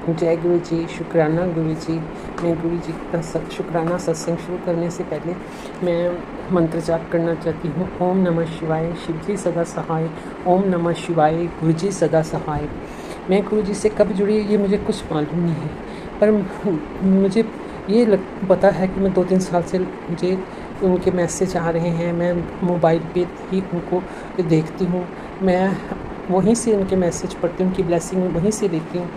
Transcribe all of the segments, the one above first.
जय गुरु जी, शुक्राना गुरु जी। मैं गुरु जी का शुक्राना सत्संग शुरू करने से पहले मैं मंत्र जाप करना चाहती हूँ। ओम नमः शिवाय, शिव जी सदा सहाय। ओम नमः शिवाय, गुरु जी सदा सहाय। मैं गुरु जी से कब जुड़ी ये मुझे कुछ मालूम नहीं है, पर मुझे ये पता है कि मैं 2-3 साल से मुझे उनके मैसेज आ रहे हैं। मैं मोबाइल पे ही उनको देखती हूँ, मैं वहीं से उनके मैसेज पढ़ती हूँ, उनकी ब्लेसिंग वहीं से लेती हूँ।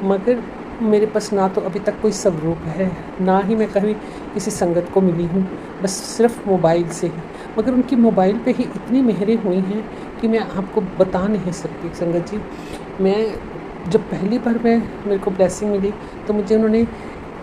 मगर मेरे पास ना तो अभी तक कोई स्वरूप है, ना ही मैं कभी किसी संगत को मिली हूँ, बस सिर्फ मोबाइल से ही। मगर उनकी मोबाइल पे ही इतनी मेहरें हुई हैं कि मैं आपको बता नहीं सकती संगत जी। मैं जब पहली बार मेरे को ब्लेसिंग मिली तो मुझे उन्होंने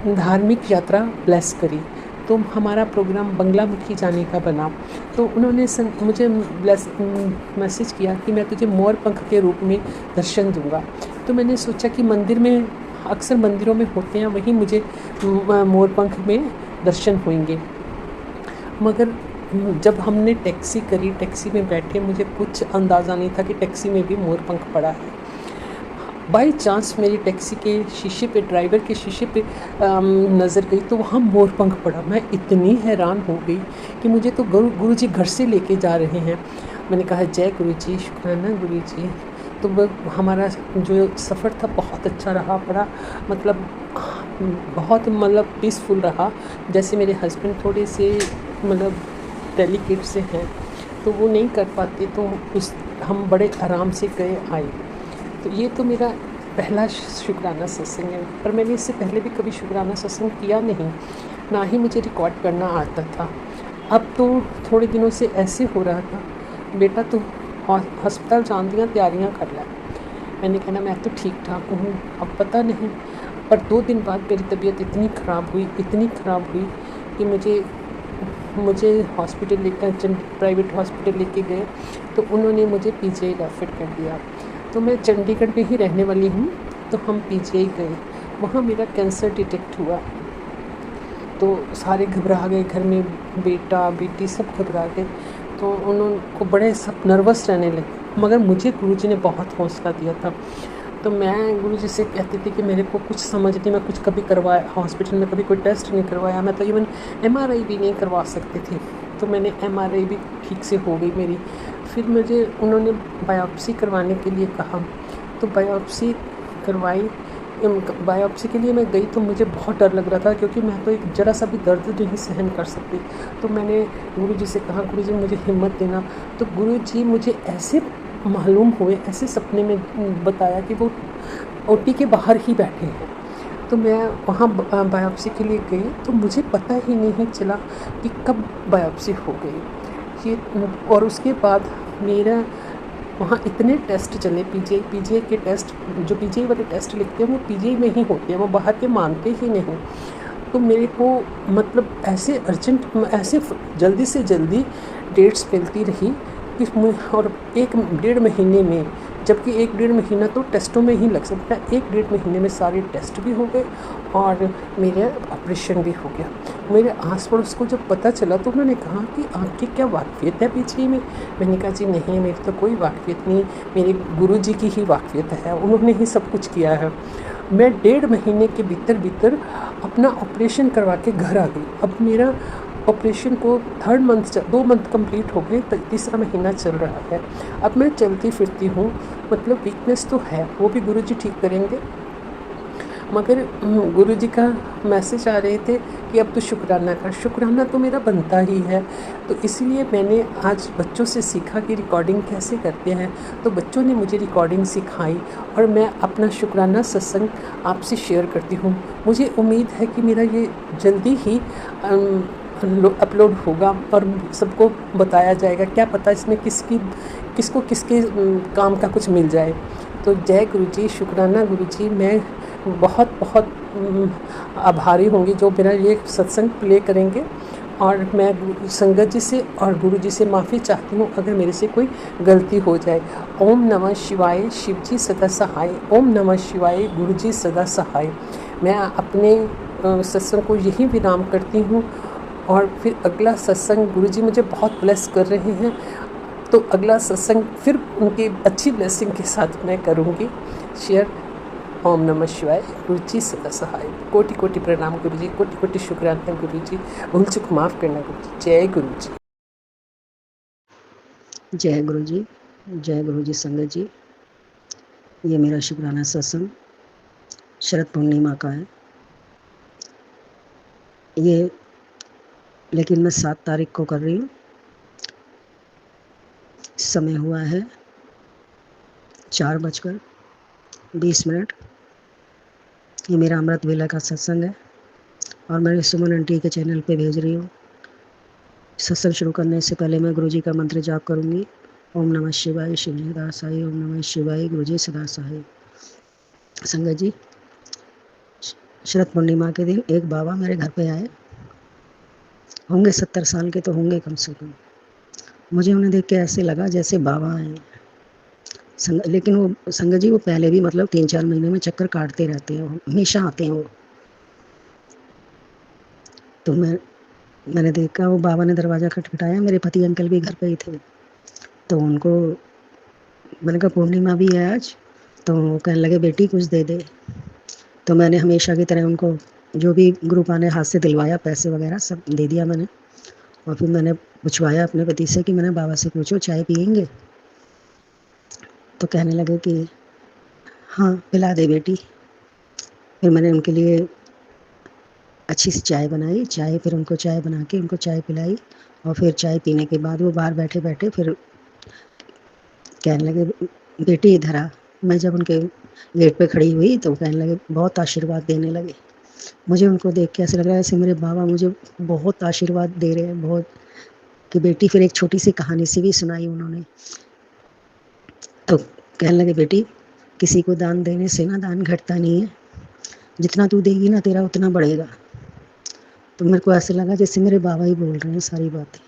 धार्मिक यात्रा ब्लेस करी, तो हमारा प्रोग्राम बंगलामुखी जाने का बना। तो उन्होंने मुझे मैसेज किया कि मैं तुझे मोर पंख के रूप में दर्शन दूंगा। तो मैंने सोचा कि मंदिर में अक्सर मंदिरों में होते हैं, वहीं मुझे मोर पंख में दर्शन होंगे। मगर जब हमने टैक्सी करी, टैक्सी में बैठे, मुझे कुछ अंदाज़ा नहीं था कि टैक्सी में भी मोर पंख पड़ा है। बाई चांस मेरी टैक्सी के शीशे पे, ड्राइवर के शीशे पे नज़र गई तो वहाँ मोर पंख पड़ा। मैं इतनी हैरान हो गई कि मुझे तो गुरु जी घर से लेके जा रहे हैं। मैंने कहा जय गुरु जी, शुक्राना गुरु जी। तो वह हमारा जो सफ़र था बहुत अच्छा रहा, बड़ा बहुत पीसफुल रहा। जैसे मेरे हस्बैंड थोड़े से डेलिकेट से हैं, तो वो नहीं कर पाते, तो हम बड़े आराम से गए आए। तो ये तो मेरा पहला शुक्राना सत्संग है, पर मैंने इससे पहले भी कभी शुक्राना सत्संग किया नहीं, ना ही मुझे रिकॉर्ड करना आता था। अब तो थोड़े दिनों से ऐसे हो रहा था, बेटा तो हस्पताल जान दियाँ तैयारियाँ कर ला। मैंने कहना मैं तो ठीक ठाक हूँ, अब पता नहीं। पर 2 दिन बाद मेरी तबीयत इतनी ख़राब हुई कि मुझे हॉस्पिटल लेकर, प्राइवेट हॉस्पिटल लेके गए, तो उन्होंने मुझे पीजीआई रेफर कर दिया। तो मैं चंडीगढ़ में ही रहने वाली हूँ, तो हम पीजीआई गए, वहाँ मेरा कैंसर डिटेक्ट हुआ। तो सारे घबरा गए, घर में बेटा बेटी सब घबरा गए, तो उनको बड़े सब नर्वस रहने लगे। मगर मुझे गुरुजी ने बहुत हौसला दिया था। तो मैं गुरुजी से कहती थी कि मेरे को कुछ समझ नहीं, मैं कुछ कभी करवाया हॉस्पिटल में, कभी कोई टेस्ट नहीं करवाया, मैं तो इवन MRI भी नहीं करवा सकती थी। तो मैंने MRI भी ठीक से हो गई मेरी। फिर मुझे उन्होंने बायोप्सी करवाने के लिए कहा, तो बायोप्सी करवाई। बायोप्सी के लिए मैं गई तो मुझे बहुत डर लग रहा था, क्योंकि मैं तो एक ज़रा सा भी दर्द नहीं सहन कर सकती। तो मैंने गुरुजी से कहा, गुरुजी मुझे हिम्मत देना। तो गुरुजी मुझे ऐसे मालूम हुए, ऐसे सपने में बताया कि वो OT के बाहर ही बैठे हैं। तो मैं वहाँ बायोप्सी के लिए गई, तो मुझे पता ही नहीं चला कि कब बायोप्सी हो गई ये। और उसके बाद मेरा वहाँ इतने टेस्ट चले, पीजीआई के टेस्ट, जो पीजीआई वाले टेस्ट लिखते हैं वो पीजीआई में ही होते हैं, वो बाहर के मानते ही नहीं। तो मेरे को ऐसे अर्जेंट, ऐसे जल्दी से जल्दी डेट्स मिलती रही कि और 1-1.5 महीने में, जबकि 1-1.5 महीना तो टेस्टों में ही लग सकता है, 1-1.5 महीने में सारे टेस्ट भी हो गए और मेरा ऑपरेशन भी हो गया। मेरे आस पड़ोस को जब पता चला तो उन्होंने कहा कि आपकी क्या वाकफियत है पीछे में। मैंने कहा जी नहीं, मेरी तो कोई वाकफियत नहीं, मेरे गुरुजी की ही वाकफियत है, उन्होंने ही सब कुछ किया है। मैं 1.5 महीने के भीतर अपना ऑपरेशन करवा के घर आ गई। अब मेरा ऑपरेशन को 2 मंथ कंप्लीट हो गए, तीसरा महीना चल रहा है। अब मैं चलती फिरती हूँ, वीकनेस तो है, वो भी गुरुजी ठीक करेंगे। मगर गुरुजी का मैसेज आ रहे थे कि अब तो शुक्राना कर। शुक्राना तो मेरा बनता ही है, तो इसलिए मैंने आज बच्चों से सीखा कि रिकॉर्डिंग कैसे करते हैं। तो बच्चों ने मुझे रिकॉर्डिंग सिखाई और मैं अपना शुक्राना सत्संग आपसे शेयर करती हूँ। मुझे उम्मीद है कि मेरा ये जल्दी ही अपलोड होगा और सबको बताया जाएगा। क्या पता इसमें किसको किसके काम का कुछ मिल जाए। तो जय गुरु जी, शुक्राना गुरु जी। मैं बहुत बहुत आभारी होंगी जो मेरा ये सत्संग प्ले करेंगे, और मैं संगत जी से और गुरु जी से माफ़ी चाहती हूँ अगर मेरे से कोई गलती हो जाए। ओम नमः शिवाय, शिव जी सदा सहाय। ओम नमः शिवाय, गुरु जी सदा सहाय। मैं अपने सत्संग को यही विराम करती हूँ, और फिर अगला सत्संग गुरुजी मुझे बहुत ब्लेस कर रहे हैं, तो अगला सत्संग फिर उनकी अच्छी ब्लेसिंग के साथ मैं करूँगी शेयर। ओम नमः शिवाय। गुरु जी सदा सहाय। कोटि कोटि प्रणाम गुरु जी, कोटि कोटि शुक्राना गुरु जी। भूल चूक माफ़ करना गुरु जी। जय गुरु जी। जय गुरु जी, जय गुरु जी। संगत जी, ये मेरा शुक्राना सत्संग शरद पूर्णिमा का है ये, लेकिन मैं 7 तारीख को कर रही हूँ। समय हुआ है 4:20। ये मेरा अमृत वेला का सत्संग है और मैं सुमन आंटी के चैनल पे भेज रही हूँ। सत्संग शुरू करने से पहले मैं गुरु जी का मंत्र जाप करूँगी। ओम नमः शिवाय, शिव जी सदा सहाय। ओम नमः शिवाय, गुरु जी सदा सहाय। संगत जी, शरद पूर्णिमा के दिन एक बाबा मेरे घर पे आए, होंगे 70 साल के तो होंगे कम से कम। मुझे उन्हें देख के ऐसे लगा जैसे बाबा हैं। लेकिन वो संगत जी, वो पहले भी मतलब 3-4 महीने में चक्कर काटते रहते हैं, हमेशा आते हैं वो। तो मैंने देखा, वो बाबा ने दरवाज़ा खटखटाया, मेरे पति अंकल भी घर पे ही थे। तो उनको मैंने कहा पूर्णिमा भी है आज, तो कहने लगे बेटी कुछ दे दे। तो मैंने हमेशा की तरह उनको जो भी ग्रुपा ने हाथ से दिलवाया, पैसे वगैरह सब दे दिया मैंने। और फिर मैंने पूछवाया अपने पति से कि मैंने बाबा से पूछो चाय पियेंगे। तो कहने लगे कि हाँ पिला दे बेटी। फिर मैंने उनके लिए अच्छी सी चाय बनाई, फिर उनको चाय बना के उनको चाय पिलाई। और फिर चाय पीने के बाद वो बाहर बैठे बैठे फिर कहने लगे बेटी इधर आ। मैं जब उनके गेट पे खड़ी हुई तो कहने लगे, बहुत आशीर्वाद देने लगे। मुझे उनको देख के ऐसे लग रहा है जैसे मेरे बाबा मुझे बहुत आशीर्वाद दे रहे हैं, बहुत। कि बेटी, फिर एक छोटी सी कहानी सी भी सुनाई उन्होंने। तो कहने लगे बेटी, किसी को दान देने से ना दान घटता नहीं है, जितना तू देगी ना तेरा उतना बढ़ेगा। तो मेरे को ऐसे लगा जैसे मेरे बाबा ही बोल रहे हैं सारी बातें,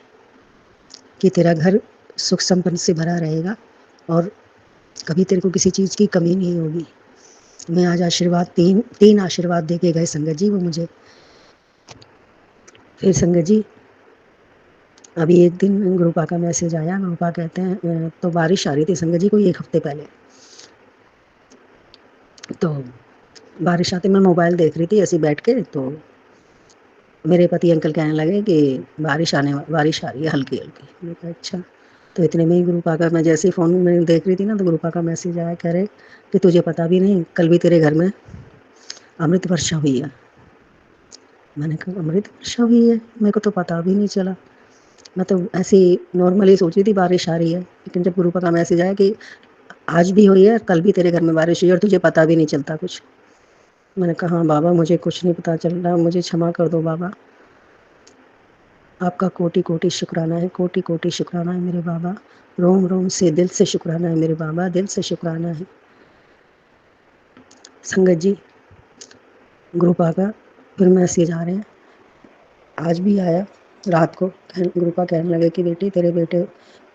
कि तेरा घर सुख संपन्न से भरा रहेगा और कभी तेरे को किसी चीज़ की कमी नहीं होगी। मैं आज आशीर्वाद तीन आशीर्वाद दे के गए संगत जी वो मुझे। फिर संगत जी, अभी एक दिन गुरुपा का मैसेज आया। गुरुपा कहते हैं तो बारिश आ रही थी संगत जी, कोई 1 हफ्ते पहले। तो बारिश आते मैं मोबाइल देख रही थी ऐसे बैठ के, तो मेरे पति अंकल कहने लगे कि बारिश आ रही है हल्की हल्की। मैंने कहा अच्छा। तो इतने में ही गुरुपा का, मैं जैसे ही फ़ोन में देख रही थी ना, तो गुरुपा का मैसेज आया, कह रहे कि तुझे पता भी नहीं कल भी तेरे घर में अमृत वर्षा हुई है। मैंने कहा अमृत वर्षा हुई है, मेरे को तो पता भी नहीं चला। मैं तो ऐसे ही नॉर्मली सोच रही थी बारिश आ रही है, लेकिन जब गुरुपा का मैसेज आया कि आज भी हुई है, कल भी तेरे घर में बारिश हुई है और तुझे पता भी नहीं चलता कुछ। मैंने कहा हाँ बाबा, मुझे कुछ नहीं पता चल रहा, मुझे क्षमा कर दो बाबा। आपका कोटि कोटि शुक्राना है, कोटि कोटि शुक्राना है मेरे बाबा। रोम रोम से दिल से शुक्राना है मेरे बाबा, दिल से शुक्राना है। संगत जी, गुरुपा का फिर मैसेज आ रहे हैं, आज भी आया रात को। गुरुपा कहने लगे कि बेटी तेरे बेटे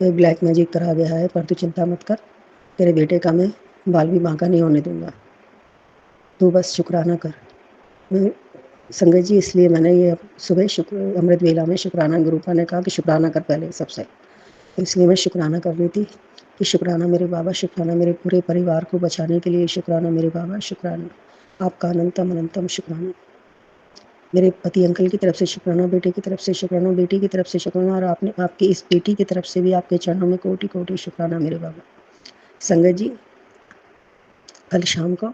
पे ब्लैक मैजिक करा गया है, पर तू चिंता मत कर, तेरे बेटे का मैं बाल भी बांका नहीं होने दूंगा, तू बस शुक्राना कर। मैं संगत जी, इसलिए मैंने ये सुबह अमृत वेला में शुक्राना, गुरुपा ने कहा कि शुक्राना कर पहले सबसे, इसलिए मैं शुक्राना कर रही थी कि शुक्राना मेरे बाबा, शुक्राना मेरे पूरे परिवार को बचाने के लिए, शुक्राना मेरे बाबा, शुक्राना आपका अनंतम अनंतम शुक्राना। मेरे पति अंकल की तरफ से शुक्राना, बेटे की तरफ से शुक्राना, बेटी की तरफ से शुक्राना, और आपने आपकी इस बेटी की तरफ से भी आपके चरणों में कोटि कोटि शुक्राना मेरे बाबा। संगत जी, कल शाम को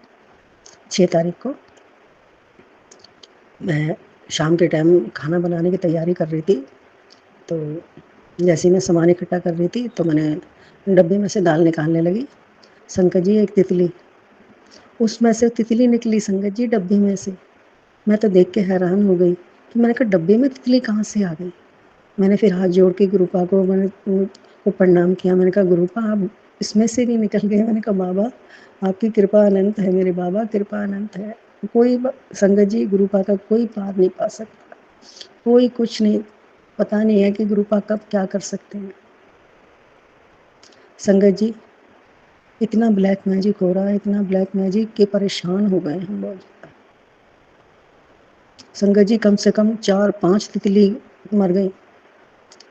6 तारीख को मैं शाम के टाइम खाना बनाने की तैयारी कर रही थी। तो जैसे ही मैं सामान इकट्ठा कर रही थी तो मैंने डब्बे में से दाल निकालने लगी। संगत जी, एक तितली, उसमें से तितली निकली संगत जी डब्बे में से। मैं तो देख के हैरान हो गई कि मैंने कहा डब्बे में तितली कहाँ से आ गई। मैंने फिर हाथ जोड़ के गुरुपा को को प्रणाम किया। मैंने कहा गुरुपा आप इसमें से भी निकल गए। मैंने कहा बाबा आपकी कृपा अनंत है मेरे बाबा, कृपा अनंत है। कोई संगत जी, गुरुपा का कोई पार नहीं पा सकता, कोई कुछ नहीं, पता नहीं है कि गुरुपा कब क्या कर सकते हैं। संगत जी, इतना ब्लैक मैजिक हो रहा है, इतना ब्लैक मैजिक के परेशान हो गए हम बहुत। संगत जी, कम से कम 4-5 तितली मर गई।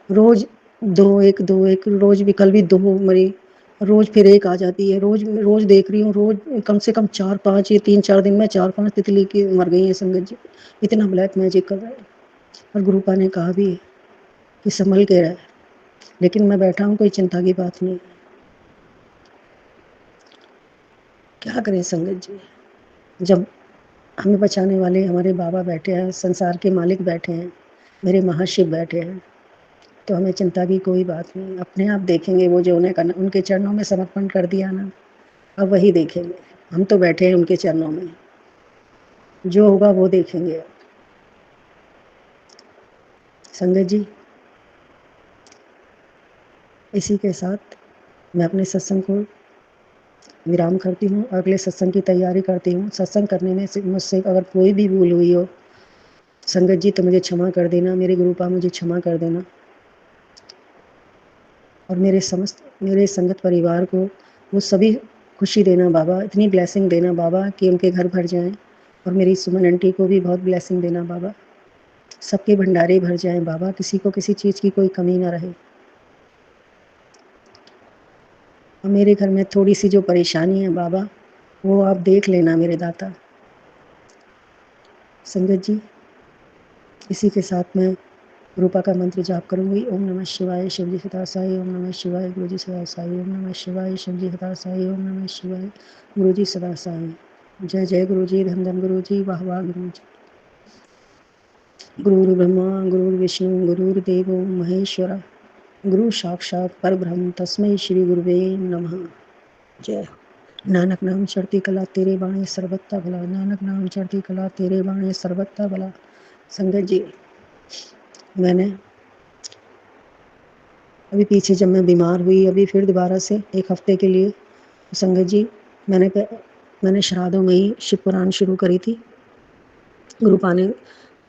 रोज दो एक रोज भी, कल भी 2 मरी, रोज़ फिर एक आ जाती है, रोज़ रोज़ देख रही हूँ, रोज़ कम से कम 4-5, ये 3-4 दिन में 4-5 तितली की मर गई हैं संगत जी। इतना ब्लैक मैजिक कर रहे हैं। और गुरुपा ने कहा भी है कि संभल के रहे, लेकिन मैं बैठा हूँ, कोई चिंता की बात नहीं। क्या करें संगत जी, जब हमें बचाने वाले हमारे बाबा बैठे हैं, संसार के मालिक बैठे हैं, मेरे महाशिव बैठे हैं, तो हमें चिंता की कोई बात नहीं। अपने आप देखेंगे, वो जो उन्हें करना, उनके चरणों में समर्पण कर दिया ना, अब वही देखेंगे। हम तो बैठे हैं उनके चरणों में, जो होगा वो देखेंगे। संगत जी, इसी के साथ मैं अपने सत्संग को विराम करती हूँ और अगले सत्संग की तैयारी करती हूँ। सत्संग करने में से मुझसे अगर कोई भी भूल हुई हो संगत जी, तो मुझे क्षमा कर देना, मेरे गुरुपा मुझे क्षमा कर देना। और मेरे संगत परिवार को वो सभी खुशी देना बाबा, इतनी ब्लेसिंग देना बाबा कि उनके घर भर जाएं। और मेरी सुमन आंटी को भी बहुत ब्लेसिंग देना बाबा, सबके भंडारे भर जाएं बाबा, किसी को किसी चीज़ की कोई कमी ना रहे। और मेरे घर में थोड़ी सी जो परेशानी है बाबा, वो आप देख लेना मेरे दाता। संगत जी, इसी के साथ मैं रूपा का मंत्र जाप करूंगी। ओम नमः शिवाय, शिव जी सदा साई। ओम नमः शिवाय, गुरु जी सदा साई। ओम नमः शिवाय, शिव जी सदा साई। ओम नमः शिवाय, गुरु जी सदा साई। जय जय गुरु जी, धन धन गुरु जी, वाह वाह गुरु जी। गुरु ब्रह्मा गुरु विष्णु गुरुर्देव महेश्वरा, गुरु साक्षात परब्रह्म तस्मै श्री गुरुवे नमः। जय हो। नानक नाम चढ़ती कला तेरे बाणे सर्वत्ता भला, नानक नाम चढ़ती कला तेरे बाणे सर्वत्ता भला। संगत जी, मैंने अभी पीछे जब मैं बीमार हुई, अभी फिर दोबारा से 1 हफ्ते के लिए संगत जी, मैंने श्राद्धों में ही शिव पुराण शुरू करी थी। गुरुपा ने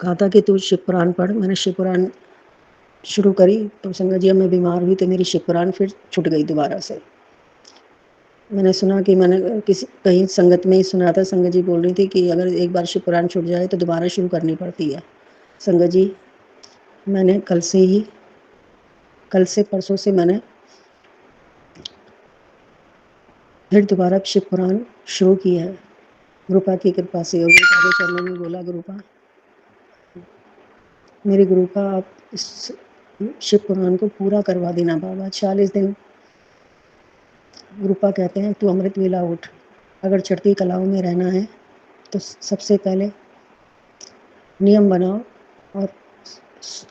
कहा था कि तू शिव पुराण पढ़, मैंने शिव पुराण शुरू करी। तो संगत जी, मैं बीमार हुई तो मेरी शिव पुराण फिर छूट गई दोबारा से। मैंने सुना कि मैंने किसी कहीं संगत में ही सुना था, संगत जी बोल रही थी कि अगर एक बार शिव पुराण छूट जाए तो दोबारा शुरू करनी पड़ती है। संगत जी, मैंने कल से परसों से मैंने फिर दोबारा शिव पुराण शुरू किया है, गुरुपा की कृपा से। और गुरुपा के चरणों में बोला, गुरुपा मेरे गुरुपा आप इस शिव पुराण को पूरा करवा देना बाबा। 40 दिन गुरुपा कहते हैं तू अमृत वेला उठ, अगर चढ़ती कलाओं में रहना है तो सबसे पहले नियम बनाओ और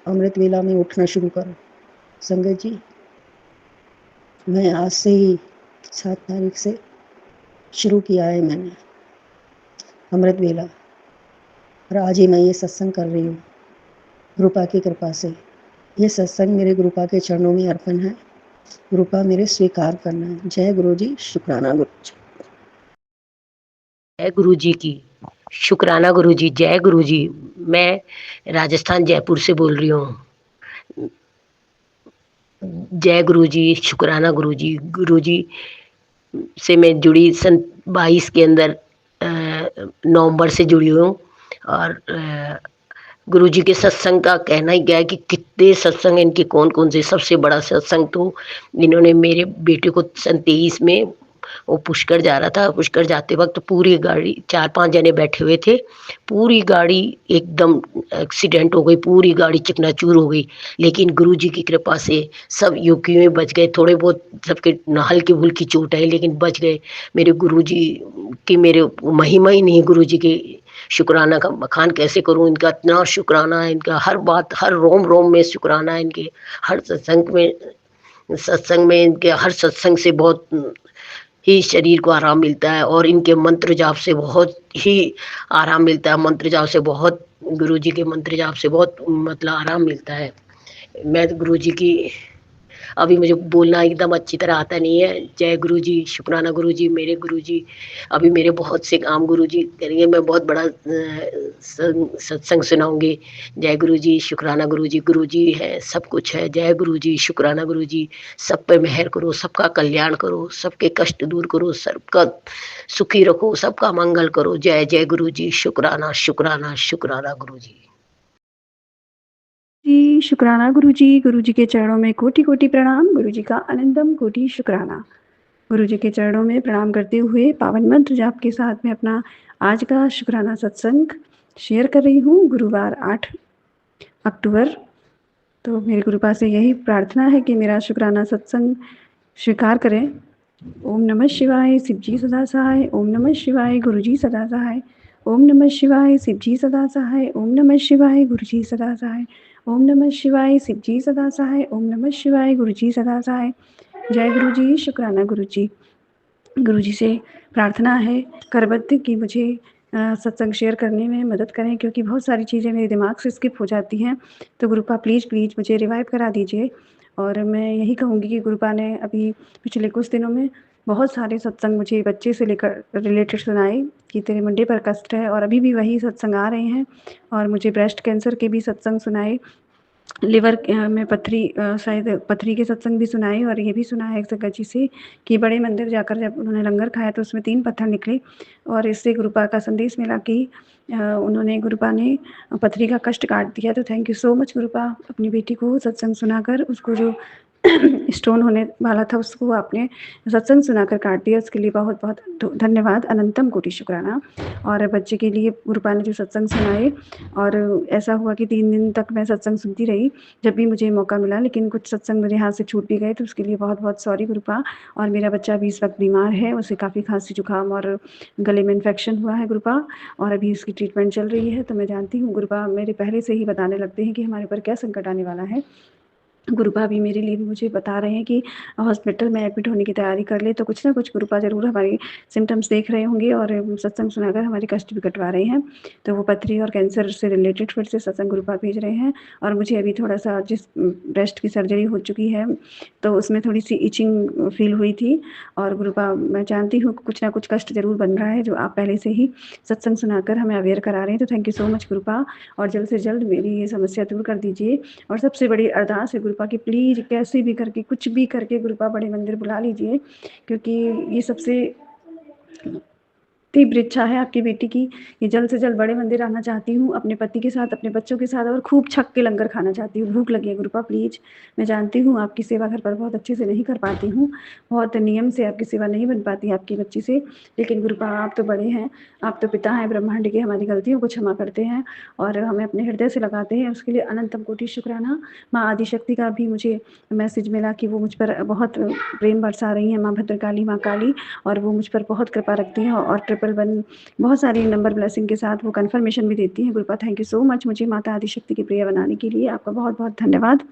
अमृत वेला में उठना शुरू करो। संगत जी, मैं आज से ही 7 तारीख से शुरू किया है मैंने अमृत वेला, और आज ही मैं ये सत्संग कर रही हूँ गुरुपा की कृपा से। ये सत्संग मेरे गुरुपा के चरणों में अर्पण है, गुरुपा मेरे स्वीकार करना है। जय गुरु जी, शुक्राना गुरु जी। जय गुरु जी की, शुक्राना गुरु जी, जय गुरु जी। मैं राजस्थान जयपुर से बोल रही हूँ। जय गुरु जी, शुक्राना गुरु जी। गुरु जी से मैं जुड़ी सन 22 के अंदर नवंबर से जुड़ी हूँ। और गुरु जी के सत्संग का कहना ही क्या है कि कितने सत्संग इनके, कौन कौन से। सबसे बड़ा सत्संग तो इन्होंने मेरे बेटे को सन 23 में, वो पुष्कर जा रहा था, पुष्कर जाते वक्त पूरी गाड़ी, 4-5 जने बैठे हुए थे, पूरी गाड़ी एकदम एक्सीडेंट हो गई, पूरी गाड़ी चकनाचूर हो गई। लेकिन गुरु जी की कृपा से सब यूपी में बच गए। थोड़े बहुत सबके हल्की फुल्की चोट है लेकिन बच गए। मेरे गुरु जी की मेरे महिमा ही नहीं, गुरु जी की शुक्राना का बखान कैसे करूं। इनका इतना शुक्राना है, इनका हर बात, हर रोम रोम में शुक्राना है इनके। हर सत्संग में इनके हर सत्संग से बहुत ही शरीर को आराम मिलता है, और इनके मंत्र जाप से बहुत ही आराम मिलता है। मंत्र जाप से बहुत, गुरु जी के मंत्र जाप से बहुत मतलब आराम मिलता है। मैं तो गुरु जी की, अभी मुझे बोलना एकदम अच्छी तरह आता नहीं है। जय गुरु जी, शुक्राना गुरु जी, मेरे गुरु जी। अभी मेरे बहुत से काम गुरु जी करेंगे, मैं बहुत बड़ा सत्संग सुनाऊंगी। जय गुरु जी, शुक्राना गुरु जी है, सब कुछ है। जय गुरु जी, शुक्राना गुरु जी। सब पे मेहर करो, सबका कल्याण करो, सबके कष्ट दूर करो, सबका सुखी रखो, सबका मंगल करो। जय जय गुरु जी, शुक्राना शुक्राना शुक्राना गुरु जी। जी, शुक्राना गुरु जी के चरणों में कोटि कोटि प्रणाम। गुरु जी का अनंतम कोटि शुक्राना। गुरु जी के चरणों में प्रणाम करते हुए पावन मंत्र जाप के साथ में अपना आज का शुक्राना सत्संग शेयर कर रही हूँ। गुरुवार 8 अक्टूबर। तो मेरे गुरुपा से यही प्रार्थना है कि मेरा शुक्राना सत्संग स्वीकार करें। ओम नमः शिवाय, शिव जी सदा सहाय। ओम नमः शिवाय, गुरु जी सदा सहाय। ओम नमः शिवाय, शिव जी सदा सहाय। ओम नमः शिवाय, गुरु जी सदा सहाय। ओम नमः शिवाय, शिव जी सदा सहाय। ओम नमः शिवाय, गुरु जी सदा सहाय। जय गुरु जी, शुक्राना गुरु जी। गुरु जी से प्रार्थना है करबद्ध कि मुझे सत्संग शेयर करने में मदद करें, क्योंकि बहुत सारी चीज़ें मेरे दिमाग से स्किप हो जाती हैं। तो गुरुपा प्लीज़ प्लीज़ मुझे रिवाइव करा दीजिए। और मैं यही कहूँगी कि गुरुपा ने अभी पिछले कुछ दिनों में बहुत सारे सत्संग मुझे बच्चे से लेकर रिलेटेड सुनाए कि तेरे मंडे पर कष्ट है, और अभी भी वही सत्संग आ रहे हैं। और मुझे ब्रेस्ट कैंसर के भी सत्संग सुनाए, लिवर में पथरी, शायद पथरी के सत्संग भी सुनाए। और ये भी सुना है एक संगत जी से कि बड़े मंदिर जाकर जब उन्होंने लंगर खाया तो उसमें 3 पत्थर निकले, और इससे गुरुपा का संदेश मिला कि उन्होंने गुरुपा ने पथरी का कष्ट काट दिया। तो थैंक यू सो मच गुरुपा, अपनी बेटी को सत्संग सुनाकर उसको जो स्टोन होने वाला था उसको आपने सत्संग सुनाकर काट दिया, उसके लिए बहुत बहुत धन्यवाद, अनंतम कोटि शुक्राना। और बच्चे के लिए गुरुपा ने जो सत्संग सुनाए, और ऐसा हुआ कि 3 दिन तक मैं सत्संग सुनती रही जब भी मुझे मौका मिला, लेकिन कुछ सत्संग मेरे हाथ से छूट भी गए, तो उसके लिए बहुत बहुत सॉरी गुरुपा। और मेरा बच्चा भी इस वक्त बीमार है, उसे काफ़ी खांसी जुकाम और गले में इन्फेक्शन हुआ है गुरुपा, और अभी उसकी ट्रीटमेंट चल रही है। तो मैं जानती हूँ गुरुपा मेरे पहले से ही बताने लगते हैं कि हमारे ऊपर क्या संकट आने वाला है। गुरुपा भी मेरे लिए भी मुझे बता रहे हैं कि हॉस्पिटल में एडमिट होने की तैयारी कर ले, तो कुछ ना कुछ गुरुपा ज़रूर हमारी सिम्टम्स देख रहे होंगे और सत्संग सुनाकर हमारे कष्ट भी कटवा रहे हैं। तो वो पथरी और कैंसर से रिलेटेड फिर से सत्संग गुरुपा भेज रहे हैं। और मुझे अभी थोड़ा-सा जिस ब्रेस्ट की सर्जरी हो चुकी है, तो उसमें थोड़ी-सी इचिंग फ़ील हुई थी। और गुरुपा मैं जानती हूँ कुछ ना कुछ कष्ट ज़रूर बन रहा है, जो आप पहले से ही सत्संग सुनाकर हमें अवेयर करा रहे हैं। तो थैंक यू सो मच गुरुपा, और जल्द से जल्द मेरी ये समस्या दूर कर दीजिए। और सबसे बड़ी अरदास है गुरुपा की प्लीज़ कैसे भी करके, कुछ भी करके गुरुपा बड़े मंदिर बुला लीजिए, क्योंकि ये सबसे तीव्र इच्छा है आपकी बेटी की कि जल्द से जल्द बड़े मंदिर आना चाहती हूँ, अपने पति के साथ, अपने बच्चों के साथ, और खूब छक के लंगर खाना चाहती हूँ। भूख लगी है गुरुपा प्लीज़। मैं जानती हूँ आपकी सेवा घर पर बहुत अच्छे से नहीं कर पाती हूँ, बहुत नियम से आपकी सेवा नहीं बन पाती आपकी बच्ची से, लेकिन गुरुपा आप तो बड़े हैं, आप तो पिता हैं ब्रह्मांड के, हमारी गलतियों को क्षमा करते हैं और हमें अपने हृदय से लगाते हैं, उसके लिए अनंतम कोटि शुक्राना। माँ आदिशक्ति का भी मुझे मैसेज मिला कि वो मुझ पर बहुत प्रेम बरसा रही हैं, माँ भद्रकाली, माँ काली, और वो मुझ पर बहुत कृपा रखती हैं, और 111 बहुत सारी नंबर ब्लेसिंग के साथ वो कन्फर्मेशन भी देती हैं। गुरुपा थैंक यू सो मच मुझे माता आदिशक्ति की प्रिय बनाने के लिए, आपका बहुत बहुत धन्यवाद।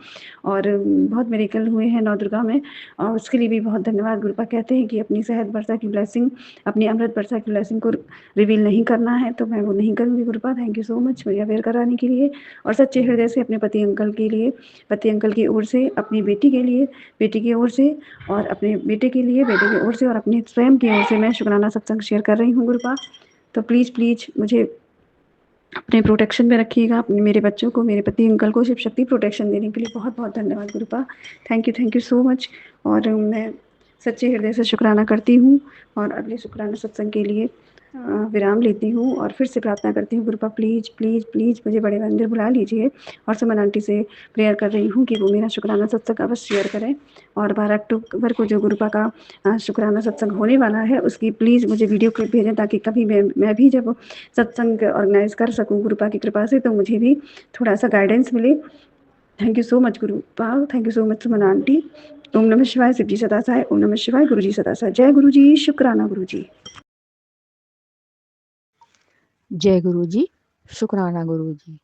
और बहुत मिरेकल हुए हैं नौ दुर्गा में, और उसके लिए भी बहुत धन्यवाद। गुरुपा कहते हैं कि अपनी सेहत वर्षा की ब्लेसिंग, अपनी अमृत वर्षा की ब्लेसिंग को रिवील नहीं करना है, तो मैं वो नहीं करूँगी गुरुपा। थैंक यू सो मच मुझे अवेयर कराने के लिए, और सच्चे हृदय से अपने पति अंकल के लिए, पति अंकल की ओर से, अपनी बेटी के लिए, बेटी की ओर से, और अपने बेटे के लिए, बेटे की ओर से, और अपने स्वयं की ओर से मैं शुक्राना सत्संग शेयर कर रही हूँ गुरुपा। तो प्लीज़ प्लीज़ मुझे अपने प्रोटेक्शन में रखिएगा, अपने मेरे बच्चों को, मेरे पति अंकल को शिव शक्ति प्रोटेक्शन देने के लिए बहुत बहुत धन्यवाद Gurupa. Thank you so much. और मैं सच्चे हृदय से शुक्राना करती हूँ, और अगले शुक्राना सत्संग के लिए विराम लेती हूँ, और फिर से प्रार्थना करती हूँ गुरुपा प्लीज़ प्लीज़ प्लीज़ मुझे बड़े मंदिर बुला लीजिए। और सुमन आंटी से प्रेयर कर रही हूँ कि वो मेरा शुक्राना सत्संग अवश्य शेयर करें, और 12 अक्टूबर को जो गुरुपा का शुक्राना सत्संग होने वाला है उसकी प्लीज़ मुझे वीडियो क्लिप भेजें, ताकि कभी मैं भी जब सत्संग ऑर्गेनाइज कर सकूँ गुरुपा की कृपा से, तो मुझे भी थोड़ा सा गाइडेंस मिले। Thank you so much Gurupa, thank you so much Suman aunty. ओम नमः शिवाय, शिव जी सदा सहाय। ओम नमः शिवाय, गुरु जी सदा सहाय। जय गुरु जी, शुक्राना गुरु जी। जय गुरु जी, शुक्राना गुरु जी।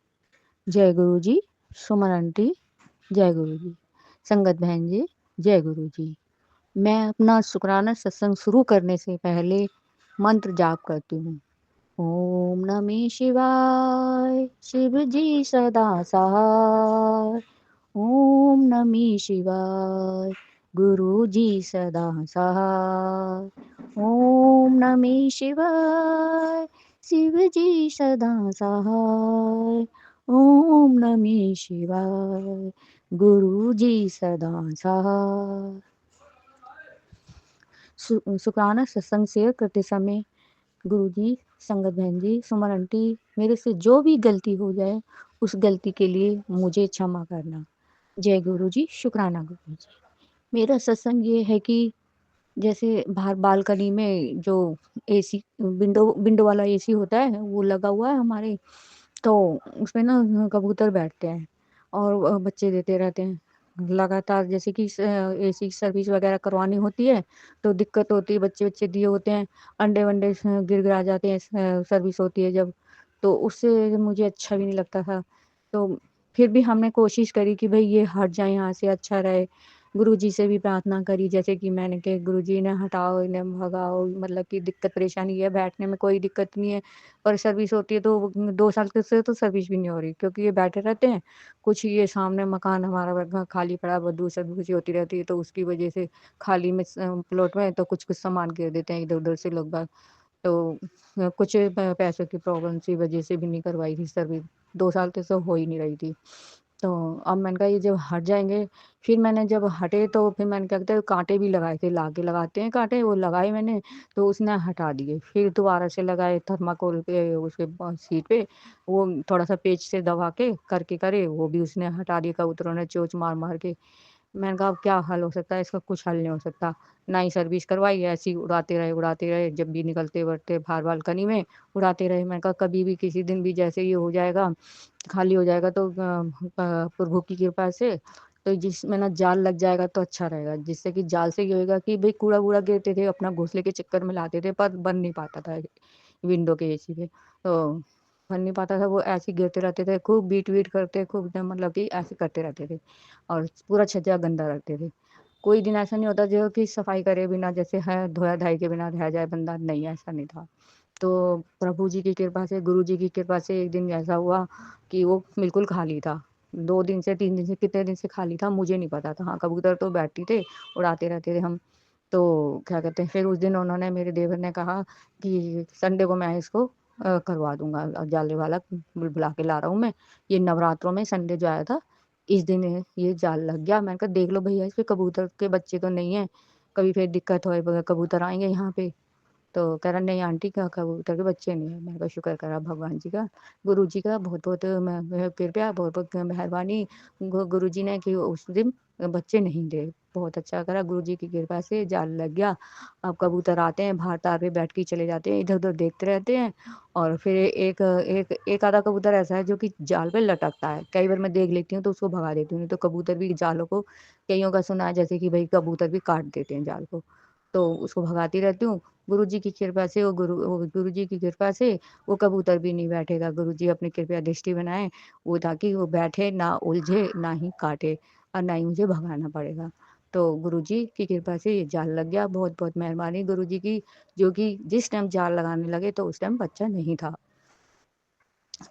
जय गुरु जी, सुमन आंटी, जय गुरु जी। संगत बहन जी, जय गुरु जी। मैं अपना शुक्राना सत्संग शुरू करने से पहले मंत्र जाप करती हूँ। ओम नमः शिवाय, शिव जी सदा सहाय। ओम नमः शिवाय, गुरु जी सदा सहाय। ओम नमः शिवाय, शिव जी सदा सहाय। ओम नमः शिवाय, गुरु जी सदा सहाय। शुक्राना सत्संग शेयर करते समय गुरु जी, संगत बहन जी, सुमन आंटी, मेरे से जो भी गलती हो जाए उस गलती के लिए मुझे क्षमा करना। जय गुरु जी, शुक्राना गुरु जी। मेरा सत्संग ये है कि जैसे बाहर बालकनी में जो एसी विंडो विंडो वाला एसी होता है वो लगा हुआ है हमारे, तो उसमें ना कबूतर बैठते हैं और बच्चे देते रहते हैं लगातार। जैसे कि एसी की सर्विस वगैरह करवानी होती है तो दिक्कत होती है, बच्चे बच्चे दिए होते हैं, अंडे वंडे गिर गिरा जाते हैं, सर्विस होती है जब, तो उससे मुझे अच्छा भी नहीं लगता था। तो फिर भी हमने कोशिश करी कि भाई ये हट जाए यहाँ से, अच्छा रहे। गुरुजी से भी प्रार्थना करी, जैसे कि मैंने कि गुरुजी ने हटाओ, इन्हें भगाओ, मतलब कि दिक्कत परेशानी है, बैठने में कोई दिक्कत नहीं है, पर सर्विस होती है तो 2 साल से तो सर्विस भी नहीं हो रही, क्योंकि ये बैठे रहते हैं। कुछ ये सामने मकान हमारा खाली पड़ा, बदबू सदबू होती रहती है, तो उसकी वजह से खाली में प्लॉट में तो कुछ कुछ सामान गिर देते हैं इधर उधर से लोग बाग। तो कुछ पैसों की प्रॉब्लम की वजह से भी नहीं करवाई थी सर्विस, 2 साल तो सब हो ही नहीं रही थी। तो अब मैंने कहा ये जब हट जाएंगे, फिर मैंने जब हटे तो फिर मैंने क्या कहते हैं कांटे भी लगाए थे, लाके लगाते हैं कांटे, वो लगाए मैंने, तो उसने हटा दिए। फिर दोबारा से लगाए थर्माकोल पे उसके सीट पे, वो थोड़ा सा पेच से दबा के करके करे, वो भी उसने हटा दिया, कबूतरों ने चोंच मार मार के। मैंने कहा अब क्या हल हो सकता है इसका, कुछ हल नहीं हो सकता। ना ही सर्विस करवाई, ऐसे ही उड़ाते रहे, जब भी निकलते बढ़ते बाहर बालकनी में उड़ाते रहे। मैंने कहा कभी भी किसी दिन भी जैसे ये हो जाएगा, खाली हो जाएगा, तो प्रभु की कृपा से तो जिसमें ना जाल लग जाएगा तो अच्छा रहेगा, जिससे कि जाल से ये होएगा कि भाई कूड़ा वूड़ा गिरते थे अपना घोंसले के चक्कर में लाते थे, पर बन नहीं पाता था विंडो के एसी पे, तो बन नहीं पाता था, वो ऐसे ही गिरते रहते थे, खूब बीट वीट करते, खूब एकदम मतलब कि ऐसे करते रहते थे और पूरा छज्जा गंदा रखते थे। कोई दिन ऐसा नहीं होता जो कि सफाई करे बिना, जैसे है धोया धाई के बिना रह जाए बंदा, नहीं ऐसा नहीं था। तो प्रभु जी की कृपा से, गुरु जी की कृपा से एक दिन ऐसा हुआ कि वो बिल्कुल खाली था। 2 दिन से 3 दिन से कितने दिन से खाली था मुझे नहीं पता था। हाँ, कबूतर तो बैठते थे, उड़ाते रहते थे हम। तो क्या कहते हैं, फिर उस दिन उन्होंने, मेरे देवर ने कहा कि संडे को मैं इसको करवा दूँगा, जाले वाला बुला के ला रहा हूँ मैं। ये नवरात्रों में संडे जो आया था, इस दिन ये जाल लग गया। मैंने कहा देख लो भैया, इसपे कबूतर के बच्चे तो नहीं है, कभी फिर दिक्कत होए, कबूतर आएँगे यहाँ पे। तो कह रहा नहीं आंटी, क्या कबूतर के बच्चे नहीं है। मैंने कहा शुक्र करा भगवान जी का, गुरु जी का बहुत बहुत कृपया, बहुत बहुत मेहरबानी गुरु जी ने कि उस दिन बच्चे नहीं दे। बहुत अच्छा करा, गुरु जी की कृपा से जाल लग गया। अब कबूतर आते हैं बाहर तार पे बैठ के चले जाते हैं, इधर उधर देखते रहते हैं। और फिर एक एक एक आधा कबूतर ऐसा है जो कि जाल पे लटकता है, कई बार मैं देख लेती हूँ तो उसको भगा देती हूँ, नहीं तो कबूतर भी जालों को, कईयों का सुना है जैसे कि भाई कबूतर भी काट देते हैं जाल को, तो उसको भगाती रहती हूँ। गुरुजी की कृपा से, वो गुरुजी की कृपा से वो कबूतर भी नहीं बैठेगा। गुरुजी अपनी कृपया दृष्टि बनाए, वो ताकि वो बैठे ना, उलझे ना ही काटे, और ना ही मुझे भगाना पड़ेगा। तो गुरुजी की कृपा से ये जाल लग गया। बहुत बहुत मेहरबानी गुरुजी की, जो कि जिस टाइम जाल लगाने लगे तो उस टाइम बच्चा नहीं था।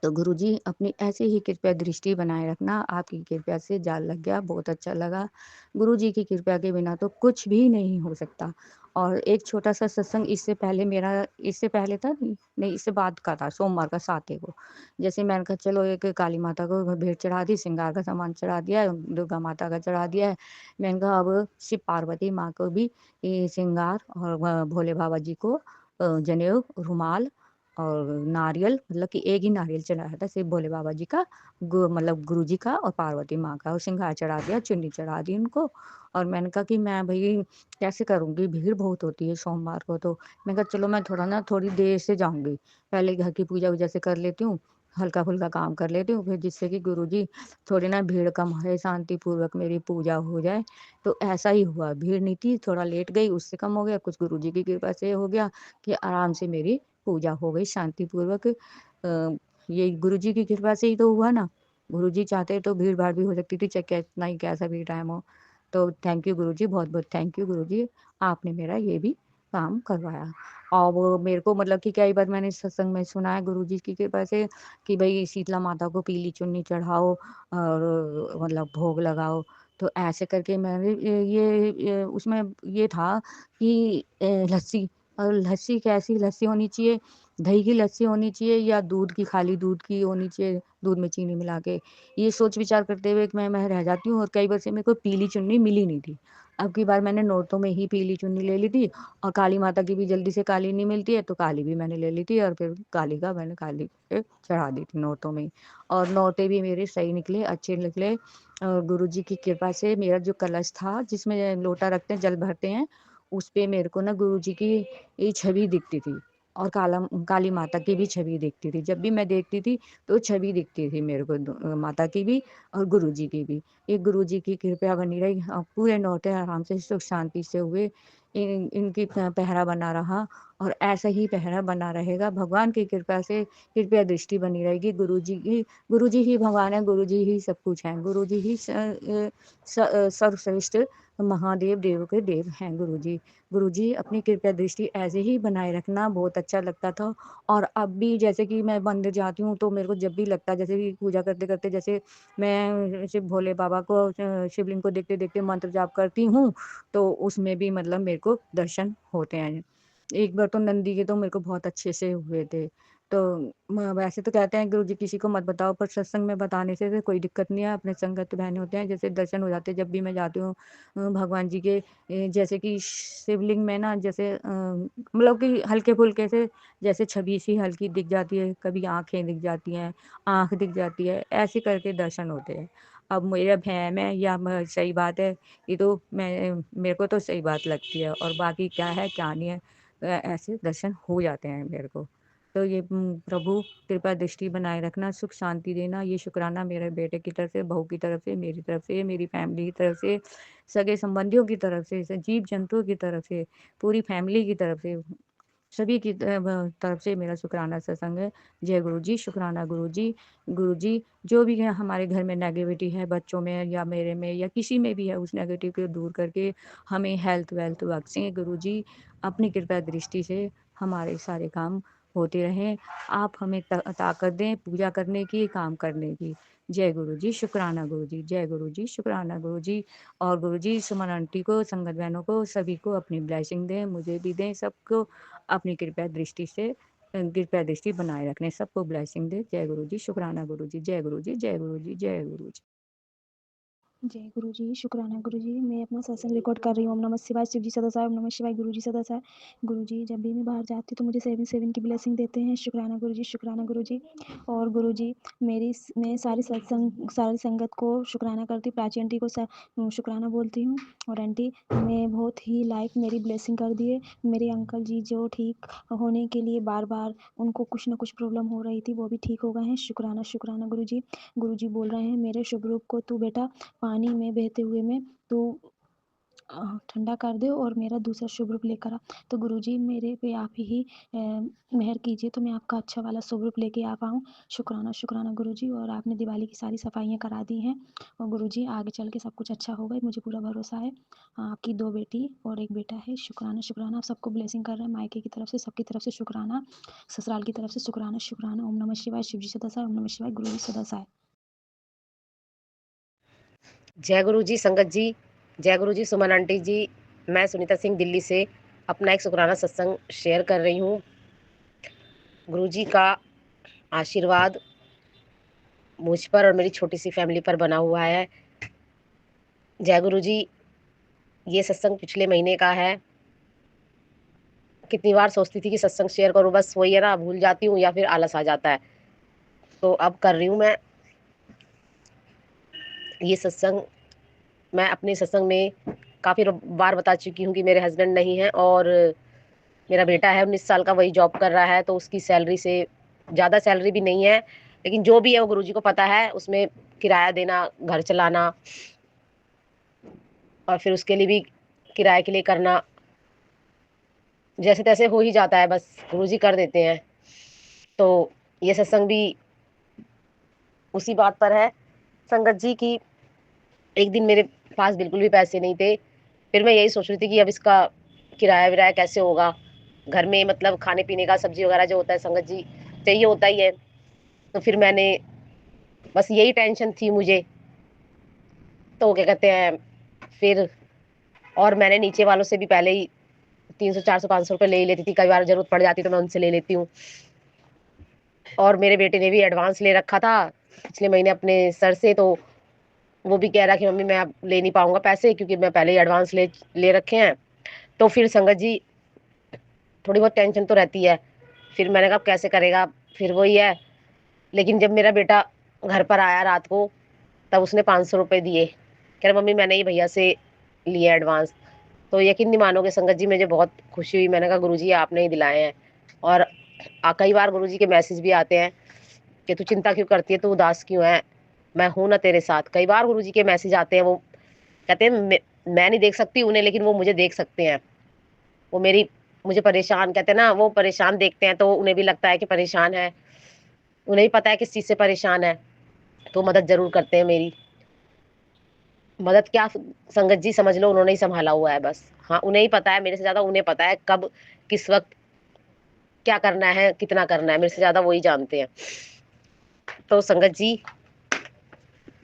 तो गुरुजी अपनी ऐसे ही कृपया दृष्टि बनाए रखना, आपकी कृपया से जाल लग गया, बहुत अच्छा लगा। गुरुजी की कृपया के बिना तो कुछ भी नहीं हो सकता। और एक छोटा-सा सत्संग इससे पहले मेरा, इससे पहले था नहीं, इससे बाद का था, सोमवार का 7 को। जैसे मैंने कहा चलो एक काली माता को भेंट चढ़ा दी, श्रृंगार का सामान चढ़ा दिया है, दुर्गा माता का चढ़ा दिया है। मैंने कहा अब शिव पार्वती माँ को भी ये श्रृंगार, और भोले बाबा जी को जनेऊ, रुमाल और नारियल, मतलब कि एक ही नारियल चढ़ाया था सिर्फ भोले बाबा जी का, मतलब गुरु जी का और पार्वती माँ का, और श्रृंगार चढ़ा दिया, चुन्नी चढ़ा दी उनको। और मैंने कहा कि मैं भाई कैसे करूँगी, भीड़ बहुत होती है सोमवार को, तो मैं कहा चलो मैं थोड़ा ना, थोड़ी देर से जाऊँगी, पहले घर की पूजा वूजा से कर लेती हूँ, हल्का फुल्का काम कर लेती हूँ, फिर जिससे कि गुरु जी थोड़ी ना भीड़ कम है, शांति पूर्वक मेरी पूजा हो जाए। तो ऐसा ही हुआ, भीड़ नहीं थी, थोड़ा लेट गई, उससे कम हो गया, कुछ गुरु जी की कृपा से हो गया कि आराम से मेरी पूजा हो गई शांतिपूर्वक। ये गुरुजी की कृपा से ही तो हुआ ना। गुरुजी चाहते तो भीड़-भाड़ भी हो सकती थी, चाहे कितना ही कैसा भी टाइम हो। तो थैंक यू गुरुजी, बहुत-बहुत थैंक यू गुरुजी, आपने मेरा ये भी काम करवाया। और वो मेरे को, मतलब कि कई बार मैंने सत्संग में सुना है गुरुजी की कृपा से कि भई शीतला माता को पीली चुन्नी चढ़ाओ और मतलब भोग लगाओ। तो ऐसे करके मैंने ये उसमें ये था कि लस्सी, और लस्सी कैसी लस्सी होनी चाहिए, दही की लस्सी होनी चाहिए या दूध की, खाली दूध की होनी चाहिए, दूध में चीनी मिला के। ये सोच विचार करते हुए कि मैं रह जाती हूँ, और कई बार से मेरे को पीली चुन्नी मिली नहीं थी। अब की बार मैंने नौरतों में ही पीली चुन्नी ले ली थी, और काली माता की भी जल्दी से काली नहीं मिलती है, तो काली भी मैंने ले ली थी, और फिर काली का मैंने काली पे चढ़ा दी थी नौरतों में ही। और नौरते भी मेरे सही निकले, अच्छे निकले। गुरुजी की कृपा से मेरा जो कलश था जिसमें लोटा रखते हैं, जल भरते हैं, उस पे मेरे को ना गुरुजी की ये छवि दिखती थी और काली माता की भी छवि दिखती थी। जब भी मैं देखती थी तो छवि दिखती थी मेरे को माता की भी और गुरुजी की भी। ये गुरुजी की कृपया बनी रही पूरे नौते आराम से सुख शांति से हुए। इनकी पहरा बना रहा और ऐसा ही पहरा बना रहेगा। भगवान की कृपा से कृपया दृष्टि बनी रहेगी। गुरुजी ही भगवान है, गुरुजी ही सब कुछ है। गुरुजी ही सर्वश्रेष्ठ महादेव देव के देव हैं गुरुजी। गुरुजी अपनी कृपया दृष्टि ऐसे ही बनाए रखना, बहुत अच्छा लगता था। और अब भी जैसे कि मैं मंदिर जाती हूँ तो मेरे को जब भी लगता है जैसे कि पूजा करते-करते जैसे मैं शिव भोले बाबा को शिवलिंग को देखते-देखते मंत्र जाप करती हूँ, तो उसमें भी मतलब मेरे को दर्शन होते हैं। एक बार तो नंदी के तो मेरे को बहुत अच्छे से हुए थे। तो वैसे तो कहते हैं गुरुजी किसी को मत बताओ, पर सत्संग में बताने से तो कोई दिक्कत नहीं है। अपने संगत बहन होते हैं, जैसे दर्शन हो जाते हैं जब भी मैं जाती हूँ भगवान जी के। जैसे कि शिवलिंग में ना जैसे मतलब कि हल्के-फुल्के से जैसे छवि सी हल्की दिख जाती है, कभी आँखें दिख जाती हैं, आँख दिख जाती है, ऐसे करके दर्शन होते हैं। अब मेरा वहम है या सही बात है, ये तो मेरे को तो सही बात लगती है और बाकी क्या है, क्या नहीं है, ऐसे दर्शन हो जाते हैं मेरे को। तो ये प्रभु कृपा दृष्टि बनाए रखना, सुख शांति देना, ये शुक्राना मेरे बेटे की तरफ से, बहू की तरफ से, मेरी तरफ से, मेरी फैमिली की तरफ से, सगे संबंधियों की तरफ से, जीव-जंतुओं की तरफ से, पूरी फैमिली की तरफ से, सभी की तरफ से मेरा शुक्राना सत्संग है। जय गुरुजी, शुक्राना गुरुजी। गुरुजी जो भी है हमारे घर में नेगेटिविटी है बच्चों में या मेरे में या किसी में भी है, उस नेगेटिव को दूर करके हमें हेल्थ वेल्थ बख्शें गुरुजी। अपनी कृपा दृष्टि से हमारे सारे काम होते रहें। आप हमें ताकत दें पूजा करने की, काम करने की। जय गुरुजी, शुक्राना गुरुजी। जय गुरुजी, शुक्राना गुरुजी। और गुरुजी सुमन आंटी को, संगत बहनों को, सभी को अपनी ब्लेसिंग दें, मुझे भी दें, सबको अपनी कृपया दृष्टि से कृपया दृष्टि बनाए रखने, सबको ब्लेसिंग दे। जय गुरुजी, शुक्राना गुरुजी। जय गुरुजी, जय गुरुजी, जय गुरुजी। जय गुरु जी, शुक्राना गुरु जी। मैं अपना सत्संग रिकॉर्ड कर रही हूँ। ओम नमः शिवाय, शिव जी सदा साय। ओम नमः शिवाय, गुरु जी सदा साय। गुरु जी जब भी मैं बाहर जाती हूँ तो मुझे 7-7 की ब्लेसिंग देते हैं। शुक्राना गुरु जी, शुक्राना गुरु जी। और गुरु जी मैं सारी संगत को शुक्राना करती हूँ। प्राची आंटी को शुक्राना बोलती हूँ। और आंटी मैं बहुत ही लाइफ मेरी ब्लेसिंग कर दिए। मेरे अंकल जी जो ठीक होने के लिए बार बार उनको कुछ ना कुछ प्रॉब्लम हो रही थी, वो भी ठीक हो गए हैं। शुक्राना शुक्राना गुरु जी। गुरु जी बोल रहे हैं मेरे शुभ रूप को तू बेटा पानी में बहते हुए में तो ठंडा कर दे और मेरा दूसरा शुभ रूप लेकर आ। तो गुरुजी मेरे पे आप ही मेहर कीजिए तो मैं आपका अच्छा वाला शुभ रूप लेके आ पाऊँ। शुक्राना शुक्राना गुरुजी। और आपने दिवाली की सारी सफाइयाँ करा दी हैं और गुरुजी आगे चल के सब कुछ अच्छा होगा, मुझे पूरा भरोसा है। आपकी 2 बेटी और 1 बेटा है। शुक्राना शुक्राना। आप सबको ब्लेसिंग कर रहे हैं, मायके की तरफ से, सबकी तरफ से शुक्राना, ससुराल की तरफ से शुक्राना शुक्राना। ओम नमः शिवाय, शिव जी सदा साय। ओम नमः शिवाय, गुरु जी सदा साय। जय गुरु जी संगत जी, जय गुरु जी सुमन आंटी जी। मैं सुनीता सिंह दिल्ली से अपना एक शुक्राना सत्संग शेयर कर रही हूँ। गुरु जी का आशीर्वाद मुझ पर और मेरी छोटी सी फैमिली पर बना हुआ है। जय गुरु जी। ये सत्संग पिछले महीने का है। कितनी बार सोचती थी कि सत्संग शेयर करूँ, बस वही है ना, भूल जाती हूँ या फिर आलस आ जाता है, तो अब कर रही हूँ मैं ये सत्संग। मैं अपने सत्संग में काफ़ी बार बता चुकी हूँ कि मेरे हस्बैंड नहीं हैं और मेरा बेटा है 19 साल का, वही जॉब कर रहा है, तो उसकी सैलरी से ज़्यादा सैलरी भी नहीं है, लेकिन जो भी है वो गुरुजी को पता है। उसमें किराया देना, घर चलाना और फिर उसके लिए भी किराए के लिए करना, जैसे तैसे हो ही जाता है, बस गुरुजी कर देते हैं। तो ये सत्संग भी उसी बात पर है संगत जी की। एक दिन मेरे पास बिल्कुल भी पैसे नहीं थे, फिर मैं यही सोच रही थी कि अब इसका किराया विराया कैसे होगा, घर में मतलब खाने पीने का सब्जी वगैरह जो होता है संगत जी चाहिए होता ही है। तो फिर मैंने बस यही टेंशन थी मुझे, तो क्या कहते हैं फिर, और मैंने नीचे वालों से भी पहले ही 300 400 500 रुपये ले ही लेती थी, कई बार जरूरत पड़ जाती तो मैं उनसे ले लेती हूँ। और मेरे बेटे ने भी एडवांस ले रखा था पिछले महीने अपने सर से, तो वो भी कह रहा कि मम्मी मैं अब ले नहीं पाऊंगा पैसे क्योंकि मैं पहले ही एडवांस ले रखे हैं। तो फिर संगत जी थोड़ी बहुत टेंशन तो रहती है। फिर मैंने कहा कैसे करेगा, फिर वही है। लेकिन जब मेरा बेटा घर पर आया रात को, तब उसने 500 रुपये दिए, कह रहा मम्मी मैंने ही भैया से लिए एडवांस। तो यकीन नहीं मानोगे संगत जी, मुझे बहुत खुशी हुई। मैंने कहा गुरुजी आपने ही दिलाए हैं। और कई बार गुरुजी के मैसेज भी आते हैं कि तू चिंता क्यों करती है, तू उदास क्यों है, मैं हूं ना तेरे साथ। कई बार गुरुजी के मैसेज आते हैं, वो कहते हैं मैं नहीं देख सकती उन्हें, लेकिन वो मुझे देख सकते हैं। वो मुझे परेशान, कहते हैं ना, वो परेशान देखते हैं तो उन्हें भी लगता है कि परेशान है, उन्हें भी पता है किस चीज से परेशान है, तो मदद जरूर करते हैं मेरी। मदद क्या संगत जी, समझ लो उन्होंने ही संभाला हुआ है बस। हाँ, उन्हें ही पता है, मेरे से ज्यादा उन्हें पता है कब किस वक्त क्या करना है, कितना करना है, मेरे से ज्यादा वही जानते हैं। तो संगत जी,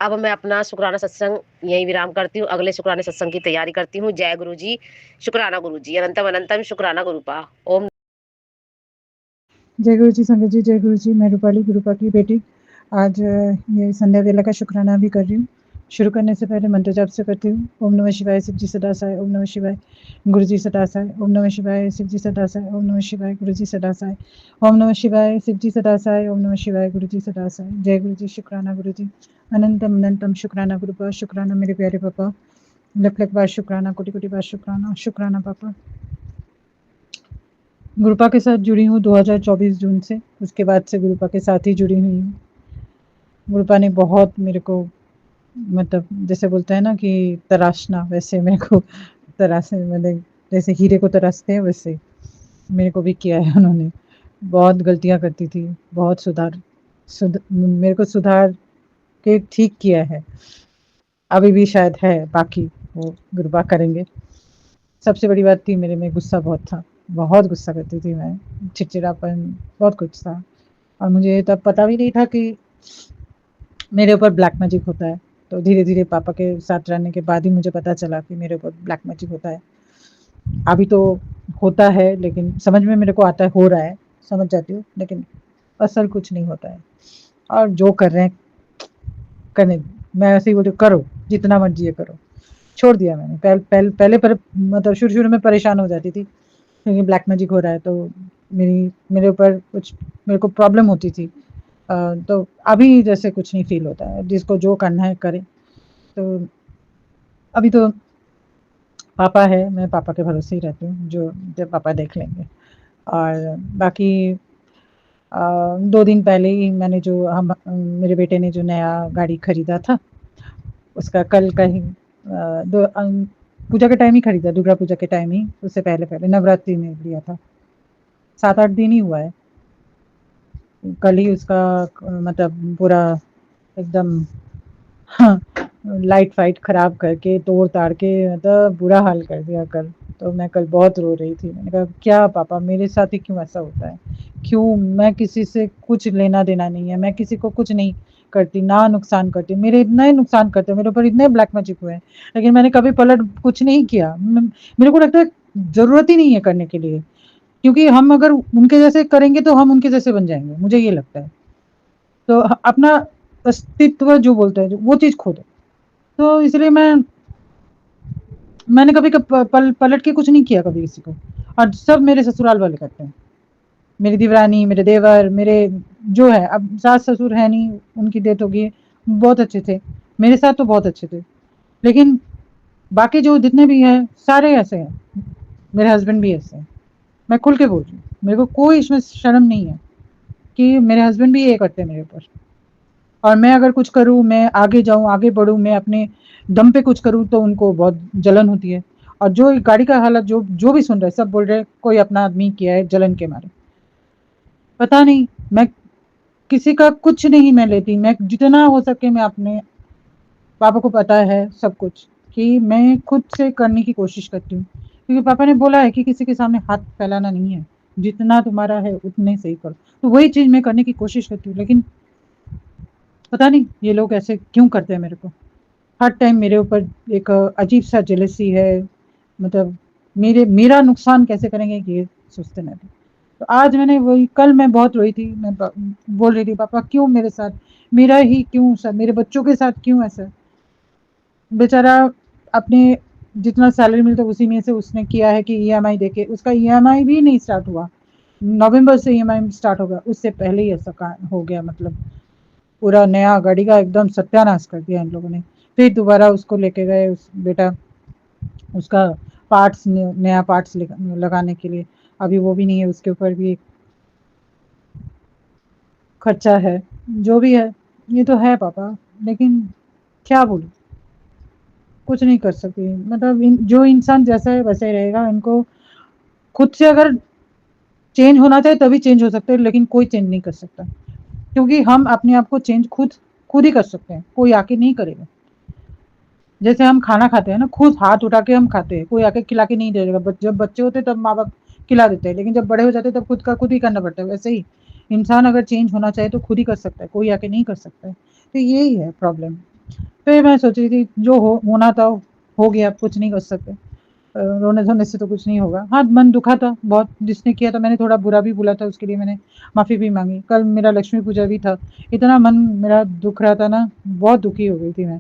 अब मैं अपना शुक्राना सत्संग यही विराम करती हूँ, अगले शुक्राने सत्संग की तैयारी करती हूँ। जय गुरु जी, शुक्राना गुरु जी, अनंतम अनंतम शुक्राना गुरुपा। ओम। जय गुरु जी संगत जी, जय गुरु जी। मैं रूपाली गुरुपा की बेटी आज ये संध्या वेला का शुक्राना भी कर रही हूँ। शुरू करने से पहले मंत्र जाप से करती हूँ। ओम नमः शिवाय, शिव जी सदा साय। ओम नमः शिवाय, गुरु जी सदा साय। ओम नमः शिवाय, शिव जी सदा साय। ओम नमः शिवाय, गुरु जी सदा साय। ओम नमः शिवाय, शिव जी सदा साय। ओम नमः शिवाय, गुरु जी सदा साय। जय गुरु जी, शुक्राना गुरु जी, अनंतम अनंतम शुक्राना गुरुपा। शुक्राना मेरे प्यारे पापा, लख लख बार शुक्राना, कोटि कोटि बार शुक्राना। शुक्राना पापा। गुरुपा के साथ जुड़ी हूँ 2024 जून से, उसके बाद से गुरुपा के साथ ही जुड़ी हुई हूँ। गुरुपा ने बहुत मेरे को, मतलब जैसे बोलते हैं ना कि तराशना, वैसे मेरे को तराशने, मतलब जैसे हीरे को तराशते हैं वैसे मेरे को भी किया है उन्होंने। बहुत गलतियाँ करती थी, बहुत मेरे को सुधार के ठीक किया है। अभी भी शायद है बाकी, वो गुरुपा करेंगे। सबसे बड़ी बात थी, मेरे में गुस्सा बहुत था, बहुत गुस्सा करती थी मैं, चिड़चिड़ापन, बहुत कुछ था। और मुझे तब पता भी नहीं था कि मेरे ऊपर ब्लैक मैजिक होता है। तो धीरे धीरे पापा के साथ रहने के बाद ही मुझे पता चला कि मेरे ऊपर ब्लैक मैजिक होता है। अभी तो होता है, लेकिन समझ में मेरे को आता है, हो रहा है, समझ जाती हूँ, लेकिन असर कुछ नहीं होता है। और जो कर रहे हैं करने, मैं ऐसे ही बोलती हूँ, करो जितना मर्जी है करो। छोड़ दिया मैंने। पहले पर मतलब शुरू में परेशान हो जाती थी क्योंकि ब्लैक मैजिक हो रहा है, तो मेरे ऊपर कुछ, मेरे को प्रॉब्लम होती थी। तो अभी जैसे कुछ नहीं फील होता है, जिसको जो करना है करे। तो अभी तो पापा है, मैं पापा के भरोसे ही रहती हूँ, जो जब पापा देख लेंगे। और बाकी 2 दिन पहले ही मैंने जो मेरे बेटे ने जो नया गाड़ी खरीदा था, उसका कल का ही पूजा के टाइम ही खरीदा, दुर्गा पूजा के टाइम ही, उससे पहले नवरात्रि में लिया था। 7-8 दिन ही हुआ है। कल ही उसका मतलब पूरा एकदम हाँ, लाइट फाइट खराब करके, तोड़ ताड़ के, मतलब बुरा हाल कर दिया कल। तो मैं कल बहुत रो रही थी। मैंने कहा क्या पापा, मेरे साथ ही क्यों ऐसा होता है, क्यों? मैं किसी से कुछ लेना देना नहीं है, मैं किसी को कुछ नहीं करती, ना नुकसान करती। मेरे इतना ही नुकसान करते, मेरे ऊपर इतने ब्लैक मैजिक हुए हैं, लेकिन मैंने कभी पलट कुछ नहीं किया। मेरे को लगता है जरूरत ही नहीं है करने के लिए, क्योंकि हम अगर उनके जैसे करेंगे तो हम उनके जैसे बन जाएंगे, मुझे ये लगता है। तो अपना अस्तित्व जो बोलते हैं, वो चीज़ खो दो। तो इसलिए मैंने कभी पलट के कुछ नहीं किया कभी किसी को। और सब मेरे ससुराल वाले करते हैं, मेरी देवरानी, मेरे देवर, मेरे जो है, अब सास ससुर है नहीं, उनकी डेथ हो गई, बहुत अच्छे थे मेरे साथ, तो बहुत अच्छे थे। लेकिन बाकी जो जितने भी हैं सारे ऐसे हैं, मेरे हस्बैंड भी ऐसे हैं। मैं खुल के बोल रही हूँ, मेरे को कोई इसमें शर्म नहीं है कि मेरे हस्बैंड भी ये करते हैं मेरे ऊपर। और मैं अगर कुछ करूँ, मैं आगे जाऊँ, आगे बढ़ूँ, मैं अपने दम पे कुछ करूँ, तो उनको बहुत जलन होती है। और जो गाड़ी का हालत, जो भी सुन रहे सब बोल रहे कोई अपना आदमी किया है जलन के मारे। पता नहीं, मैं किसी का कुछ नहीं मैं लेती। मैं जितना हो सके, मैं अपने पापा को पता है सब कुछ, कि मैं खुद से करने की कोशिश करती हूँ, क्योंकि पापा ने बोला है कि किसी के सामने हाथ फैलाना नहीं है, जितना तुम्हारा है उतने से ही करो। तो वही चीज़ मैं करने की कोशिश करती हूँ। लेकिन पता नहीं ये लोग ऐसे क्यों करते हैं मेरे को। हर टाइम मेरे ऊपर एक अजीब सा जेलसी है, मतलब मेरा नुकसान कैसे करेंगे ये सोचते रहते। तो आज मैंने वही, कल मैं बहुत रोई थी, मैं बोल रही थी पापा क्यों मेरे साथ, मेरा ही क्यों सर, मेरे बच्चों के साथ क्यों ऐसा। बेचारा अपने जितना सैलरी मिलता है उसी में से उसने किया है कि ईएमआई देके, उसका ईएमआई भी नहीं स्टार्ट हुआ, नवंबर से ईएमआई स्टार्ट होगा, उससे पहले ही ऐसा हो गया। मतलब पूरा नया गाड़ी का एकदम सत्यानाश कर दिया इन लोगों ने। फिर दोबारा उसको लेके गए, उस बेटा उसका पार्ट्स नया पार्ट्स लगाने के लिए, अभी वो भी नहीं है, उसके ऊपर भी एक खर्चा है। जो भी है ये तो है पापा, लेकिन क्या बोलूँ, कुछ नहीं कर सकती। मतलब जो इंसान जैसा है वैसा ही रहेगा। इनको खुद से अगर चेंज होना चाहे तभी चेंज हो सकते हैं, लेकिन कोई चेंज नहीं कर सकता, क्योंकि हम अपने आप को चेंज खुद ही कर सकते हैं, कोई आके नहीं करेगा। जैसे हम खाना खाते हैं ना, खुद हाथ उठा के हम खाते हैं, कोई आके खिला के नहीं दे देगा। जब बच्चे होते तब माँ बाप खिला देते हैं, लेकिन जब बड़े हो जाते हैं तब खुद का खुद ही करना पड़ता है। वैसे ही इंसान अगर चेंज होना चाहे तो खुद ही कर सकता है, कोई आके नहीं कर सकता है। तो यही है प्रॉब्लम। फिर मैं सोच रही थी जो होना था हो गया, कुछ नहीं कर सकते। रोने धोने से तो कुछ नहीं होगा। हाँ, मन दुखा था बहुत, जिसने किया था मैंने थोड़ा बुरा भी बोला था, उसके लिए मैंने माफ़ी भी मांगी। कल मेरा लक्ष्मी पूजा भी था, इतना मन मेरा दुख रहा था ना, बहुत दुखी हो गई थी मैं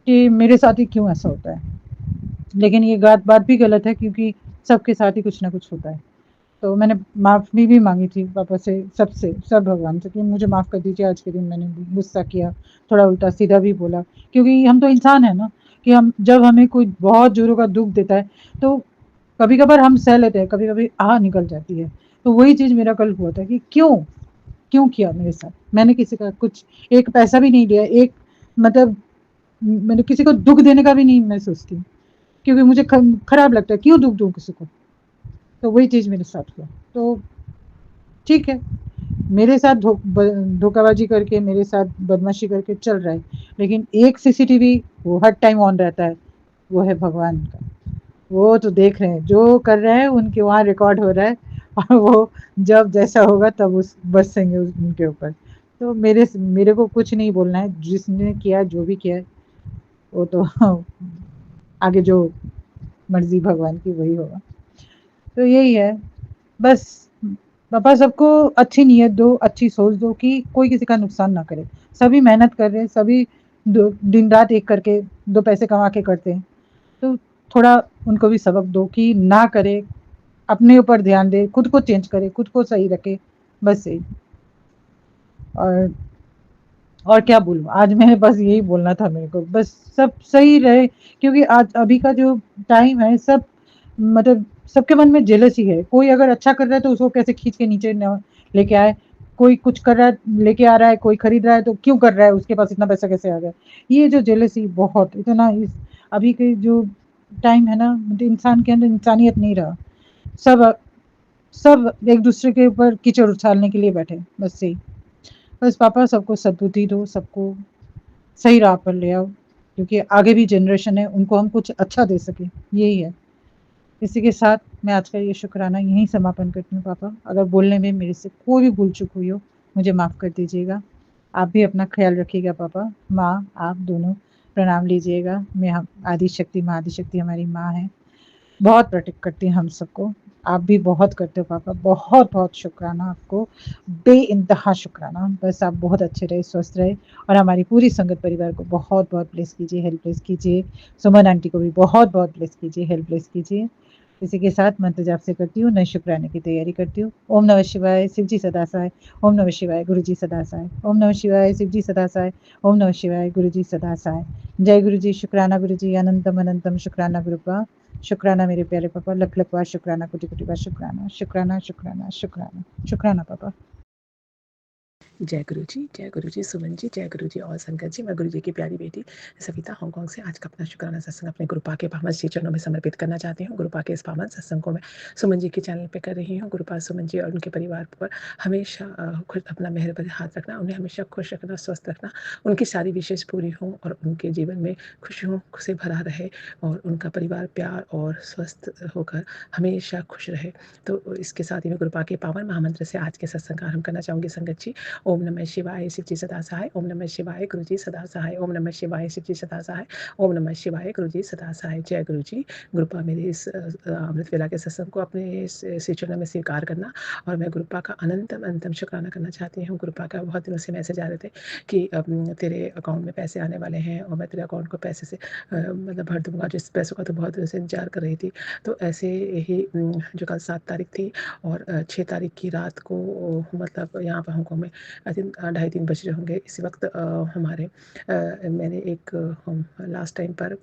कि मेरे साथ ही क्यों ऐसा होता है। लेकिन ये बात भी गलत है, क्योंकि सबके साथ ही कुछ ना कुछ होता है। तो मैंने माफ़ी भी मांगी थी पापा से, सबसे, सब भगवान से, कि मुझे माफ़ कर दीजिए, आज के दिन मैंने गुस्सा किया, थोड़ा उल्टा सीधा भी बोला। क्योंकि हम तो इंसान है ना, कि हम जब हमें कोई बहुत जोरों का दुख देता है तो कभी कभार हम सह लेते हैं, कभी कभी आह निकल जाती है। तो वही चीज़ मेरा कल हुआ था कि क्यों क्यों किया मेरे साथ। मैंने किसी का कुछ एक पैसा भी नहीं लिया, एक मतलब मैंने किसी को दुख देने का भी नहीं मैं सोचती, क्योंकि मुझे खराब लगता है, क्यों दुख दूँ किसी को। तो वही चीज़ मेरे साथ हुआ। तो ठीक है, मेरे साथ धोखाबाजी करके, मेरे साथ बदमाशी करके चल रहा है, लेकिन एक सीसीटीवी वो हर टाइम ऑन रहता है, वो है भगवान का। वो तो देख रहे हैं जो कर रहे हैं, उनके वहाँ रिकॉर्ड हो रहा है, और वो जब जैसा होगा तब उस बरसेंगे उनके ऊपर। तो मेरे को कुछ नहीं बोलना है, जिसने किया जो भी किया है वो तो आगे जो मर्जी भगवान की वही होगा। तो यही है बस। पापा सबको अच्छी नीयत दो, अच्छी सोच दो कि कोई किसी का नुकसान ना करे। सभी मेहनत कर रहे हैं, सभी दिन रात एक करके दो पैसे कमा के करते हैं। तो थोड़ा उनको भी सबक दो कि ना करे, अपने ऊपर ध्यान दे, खुद को चेंज करे, खुद को सही रखे, बस यही। और और क्या बोलूँ, आज मैं बस यही बोलना था मेरे को, बस सब सही रहे। क्योंकि आज अभी का जो टाइम है, सब मतलब सबके मन में जेलसी है। कोई अगर अच्छा कर रहा है तो उसको कैसे खींच के नीचे लेके आए, कोई कुछ कर रहा है लेके आ रहा है, कोई खरीद रहा है तो क्यों कर रहा है, उसके पास इतना पैसा कैसे आ गया। ये जो जेलसी बहुत इतना इस अभी के जो टाइम है ना, मतलब इंसान के अंदर इंसानियत नहीं रहा। सब सब एक दूसरे के ऊपर कीचड़ उछालने के लिए बैठे, बस यही। बस पापा सबको सद्बुद्धि दो, सबको सही राह पर ले आओ, क्योंकि आगे भी जनरेशन है, उनको हम कुछ अच्छा दे सकें, यही है। इसी के साथ मैं आज का ये शुक्राना यहीं समापन करती हूँ पापा। अगर बोलने में मेरे से कोई भी भूल चूक हुई हो, मुझे माफ़ कर दीजिएगा। आप भी अपना ख्याल रखिएगा पापा। माँ, आप दोनों प्रणाम लीजिएगा। मैं हम आदिशक्ति माँ, आदिशक्ति हमारी माँ है, बहुत प्रोटेक्ट करती हैं हम सबको। आप भी बहुत करते हो पापा, बहुत बहुत शुक्राना आपको, बेइंतहा शुक्राना। बस आप बहुत अच्छे रहे, स्वस्थ रहे, और हमारी पूरी संगत परिवार को बहुत बहुत ब्लेस कीजिए, हेल्प ब्लेस कीजिए। सुमन आंटी को भी बहुत बहुत ब्लेस कीजिए, हेल्प ब्लेस कीजिए। इसी के साथ मंत्र जाप से करती हूँ, नए शुक्राने की तैयारी करती हूँ। ओम नमः शिवाय, शिव जी सदा सहाय। ओम नमः शिवाय, गुरु जी सदा सहाय। ओम नमः शिवाय, शिव जी सदा सहाय। ओम नमः शिवाय, गुरु जी सदा सहाय। जय गुरु जी, शुक्राना गुरु जी, अनंतम अनंतम शुक्राना गुरु का। शुक्राना मेरे प्यारे पापा, लख लख बार शुक्राना, कोटि कोटि बार शुक्राना, शुक्राना शुक्राना शुक्राना शुक्राना पापा। जय गुरु जी, सुमन जी, जय गुरु जी और संगत जी। मैं गुरु जी की प्यारी बेटी सविता हांगकांग से आज का अपना शुक्राना सत्संग अपने गुरुपा के पावन श्री चरणों में समर्पित करना चाहती हूँ। गुरुपा के इस पावन सत्संग को मैं सुमन जी के चैनल पे कर रही हूँ। गुरुपा सुमन जी और उनके परिवार पर हमेशा खुद अपना मेहर भरे हाथ रखना, उन्हें हमेशा खुश रखना, स्वस्थ रखना, उनकी सारी विशेष पूरी हों और उनके जीवन में खुशियों से भरा रहे और उनका परिवार प्यार और स्वस्थ होकर हमेशा खुश रहे। तो इसके साथ ही मैं गुरुपा के पावन महामंत्र से आज के सत्संग का आरंभ करना चाहूँगी संगत जी। ओम नमः शिवाय, शिव जी सदा सहाय। ओम नमः शिवाय, गुरु जी सदा सहाय। ओम नमः शिवाय, शिव जी सदा सहाय। ओम नमः शिवाय, गुरु जी सदा सहाय। जय गुरु जी। गुरुपा मेरे इस अमृत वेला के सत्संग को अपने श्री चरणों में स्वीकार करना, और मैं गुरुपा का अनंतम अनंतम शुक्राना करना चाहती हूँ। गुरुपा का बहुत दिनों से मैसेज आ रहे थे कि तेरे अकाउंट में पैसे आने वाले हैं, और मैं तेरे अकाउंट को पैसे से मतलब भर दूँगा। जिस पैसों का तो बहुत दिनों से इंतजार कर रही थी। तो ऐसे ही जो कल 7 तारीख थी और 6 तारीख की रात को मतलब यहाँ पर हांगकांग में आई थिंक 2:30-3 बज रहे होंगे इसी वक्त। हमारे मैंने एक लास्ट टाइम पर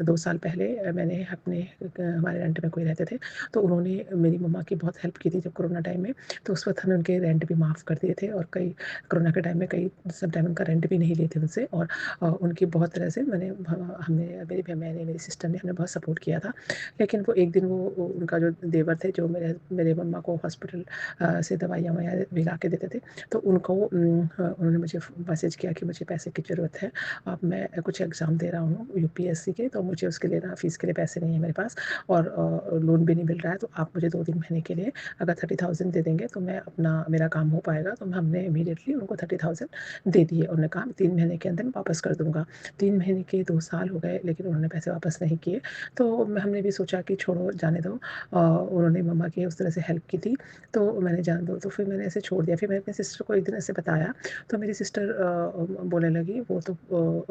2 साल पहले मैंने अपने हमारे रेंट में कोई रहते थे, तो उन्होंने मेरी मम्मा की बहुत हेल्प की थी जब कोरोना टाइम में। तो उस वक्त हमने उनके रेंट भी माफ़ कर दिए थे, और कई कोरोना के टाइम में कई सब टाइम उनका रेंट भी नहीं लिए थे उनसे, और उनकी बहुत तरह से मैंने मेरी सिस्टर ने हमने बहुत सपोर्ट किया था। लेकिन वो एक दिन वो उनका जो देवर थे, जो मेरे मम्मा को हॉस्पिटल से दवाइयाँ ववाइयाँ भी ला के देते थे, तो उन्होंने मुझे मैसेज किया कि मुझे पैसे की ज़रूरत है। अब मैं कुछ एग्ज़ाम दे रहा हूँ यूपीएससी के, तो मुझे उसके लिए ना फ़ीस के लिए पैसे नहीं है मेरे पास, और लोन भी नहीं मिल रहा है, तो आप मुझे 2-3 महीने के लिए अगर 30,000 दे देंगे तो मैं मेरा काम हो पाएगा। तो हमने इमीडिएटली उनको 30,000 दे दिए। उन्होंने कहा 3 महीने के अंदर मैं वापस कर दूँगा। 3 महीने के 2 साल हो गए, लेकिन उन्होंने पैसे वापस नहीं किए। तो हमने भी सोचा कि छोड़ो, जाने दो। उन्होंने मम्मा की उस तरह से हेल्प की थी, तो मैंने जान दो, तो फिर मैंने ऐसे छोड़ दिया। फिर मैंने अपनी सिस्टर को एक दिन ऐसे बताया, तो मेरी सिस्टर बोलने लगी, वो तो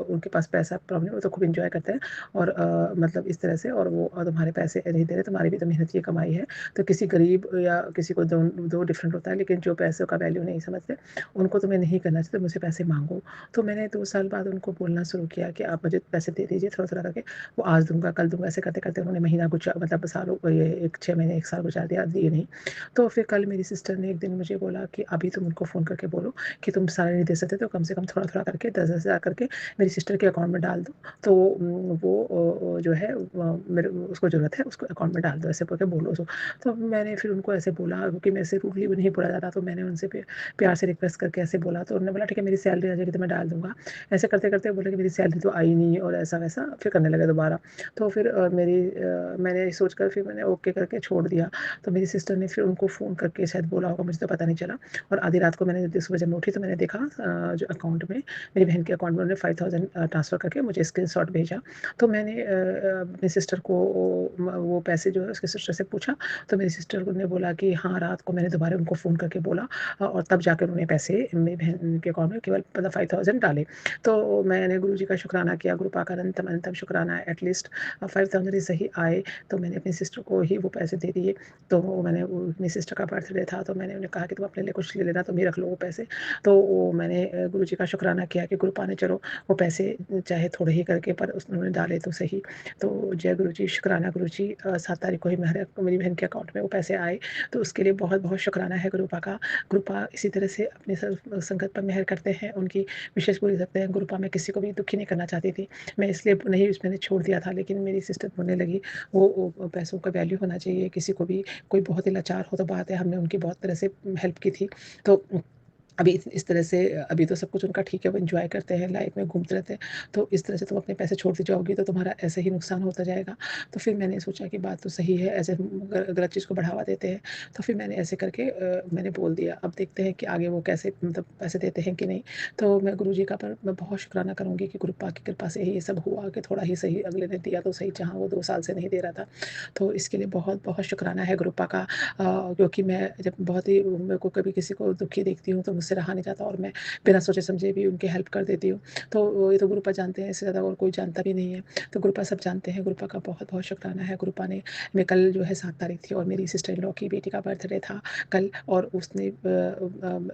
उनके पास पैसा प्रॉब्लम, वो तो खूब एंजॉय करते हैं, और मतलब इस तरह से, और वो तुम्हारे पैसे नहीं दे रहे, तुम्हारी भी तो मेहनत की कमाई है। तो किसी गरीब या किसी को दो डिफरेंट होता है, लेकिन जो पैसों का वैल्यू नहीं समझते उनको तुम्हें नहीं करना चाहिए, तो मुझसे पैसे मांगो। तो मैंने 2 साल बाद उनको बोलना शुरू किया कि आप मुझे पैसे दे दीजिए थोड़ा थोड़ा करके। वो आज दूंगा कल दूंगा ऐसे करते करते उन्होंने महीना मतलब सालों ये 6 महीने 1 साल गुजार दिया, दिए नहीं। तो फिर कल मेरी सिस्टर ने एक दिन मुझे बोला कि अभी तुम उनको फ़ोन करके बोलो कि तुम सारे नहीं दे सकते, तो कम से कम थोड़ा थोड़ा करके 10-10 हज़ार करके मेरी सिस्टर के अकाउंट में डाल दो। तो वो जो है मेरे उसको ज़रूरत है, उसको अकाउंट में डाल दो, ऐसे बोल के बोलो उसको। तो मैंने फिर उनको ऐसे बोला, क्योंकि मेरे से रूडली भी नहीं बोला जाता, तो मैंने उनसे प्यार से रिक्वेस्ट करके ऐसे बोला। तो उन्होंने बोला ठीक है, मेरी सैलरी आ जाएगी तो मैं डाल दूँगा। ऐसे करते करते बोले कि मेरी सैलरी तो आई नहीं, और ऐसा वैसा फिर करने लगे दोबारा। तो फिर मैंने सोच कर फिर मैंने ओके करके छोड़ दिया। तो मेरी सिस्टर ने फिर उनको फ़ोन करके शायद बोला होगा, मुझे तो पता नहीं चला। और आधी रात को मैंने सुबह जब मैं उठी तो मैंने देखा जो अकाउंट में, मेरी बहन के अकाउंट में उन्होंने 5,000 ट्रांसफ़र करके मुझे स्क्रीनशॉट भेजा। तो मैंने अपनी सिस्टर को वो पैसे जो है उसकी सिस्टर से पूछा, तो मेरी सिस्टर ने बोला कि हाँ, रात को मैंने दोबारा उनको फ़ोन करके बोला, और तब जाकर उन्होंने पैसे मेरी बहन के अकाउंट में केवल मतलब 5,000 डाले। तो मैंने गुरुजी का शुक्राना किया, गुरुपा का अनंतम अनंतम शुक्राना, एटलीस्ट 5,000 ही सही आए। तो मैंने अपनी सिस्टर को ही वो पैसे दे दिए। तो मैंने मेरी सिस्टर का बर्थडे था, तो मैंने उन्हें कहा कि तुम अपने लिए कुछ ले लेना, तुम ही रख लो वो पैसे। तो मैंने गुरुजी का शुक्राना किया कि गुरुपा ने चलो वो पैसे चाहे थोड़े ही करके पर उन्होंने डाले तो सही। तो जय गुरुजी, शुक्राना गुरुजी। 7 तारीख को ही मेरी बहन के अकाउंट में वो पैसे आए, तो उसके लिए बहुत बहुत शुक्राना है गुरुपा का। गुरुपा इसी तरह से अपने संगत पर मेहर करते हैं, उनकी विशेष बोल सकते हैं। गुरुपा मैं किसी को भी दुखी नहीं करना चाहती थी, मैं इसलिए नहीं मैंने छोड़ दिया था, लेकिन मेरी सिस्टर बोलने लगी वो पैसों का वैल्यू होना चाहिए, किसी को भी कोई बहुत ही लाचार हो तो बात है, हमने उनकी बहुत तरह से हेल्प की थी। तो अभी इस तरह से अभी तो सब कुछ उनका ठीक है, वो एंजॉय करते हैं, लाइफ में घूमते रहते हैं। तो इस तरह से तुम अपने पैसे छोड़ती जाओगी तो तुम्हारा ऐसे ही नुकसान होता जाएगा। तो फिर मैंने सोचा कि बात तो सही है, ऐसे हम गलत चीज़ को बढ़ावा देते हैं। तो फिर मैंने ऐसे करके मैंने बोल दिया। अब देखते हैं कि आगे वो कैसे मतलब पैसे देते हैं कि नहीं। तो मैं गुरुजी का पर मैं बहुत शुक्राना करूँगी कि गुरुपा की कृपा से ही ये सब हुआ, कि थोड़ा ही सही अगले ने दिया तो सही, जहाँ वो 2 साल से नहीं दे रहा था। तो इसके लिए बहुत बहुत शुक्राना है गुरुपा का। क्योंकि मैं जब बहुत ही मेरे को कभी किसी को दुखी देखती हूँ तो मुझसे रहा नहीं जाता, और मैं बिना सोचे समझे भी उनकी हेल्प कर देती हूँ। तो ये तो गुरुपा जानते हैं, इससे ज़्यादा और कोई जानता भी नहीं है। तो गुरुपा सब जानते हैं, गुरुपा का बहुत बहुत शुक्राना है। गुरुपा ने मैं कल जो है 7 तारीख थी, और मेरी सिस्टर इन लॉ की बेटी का बर्थडे था कल, और उसने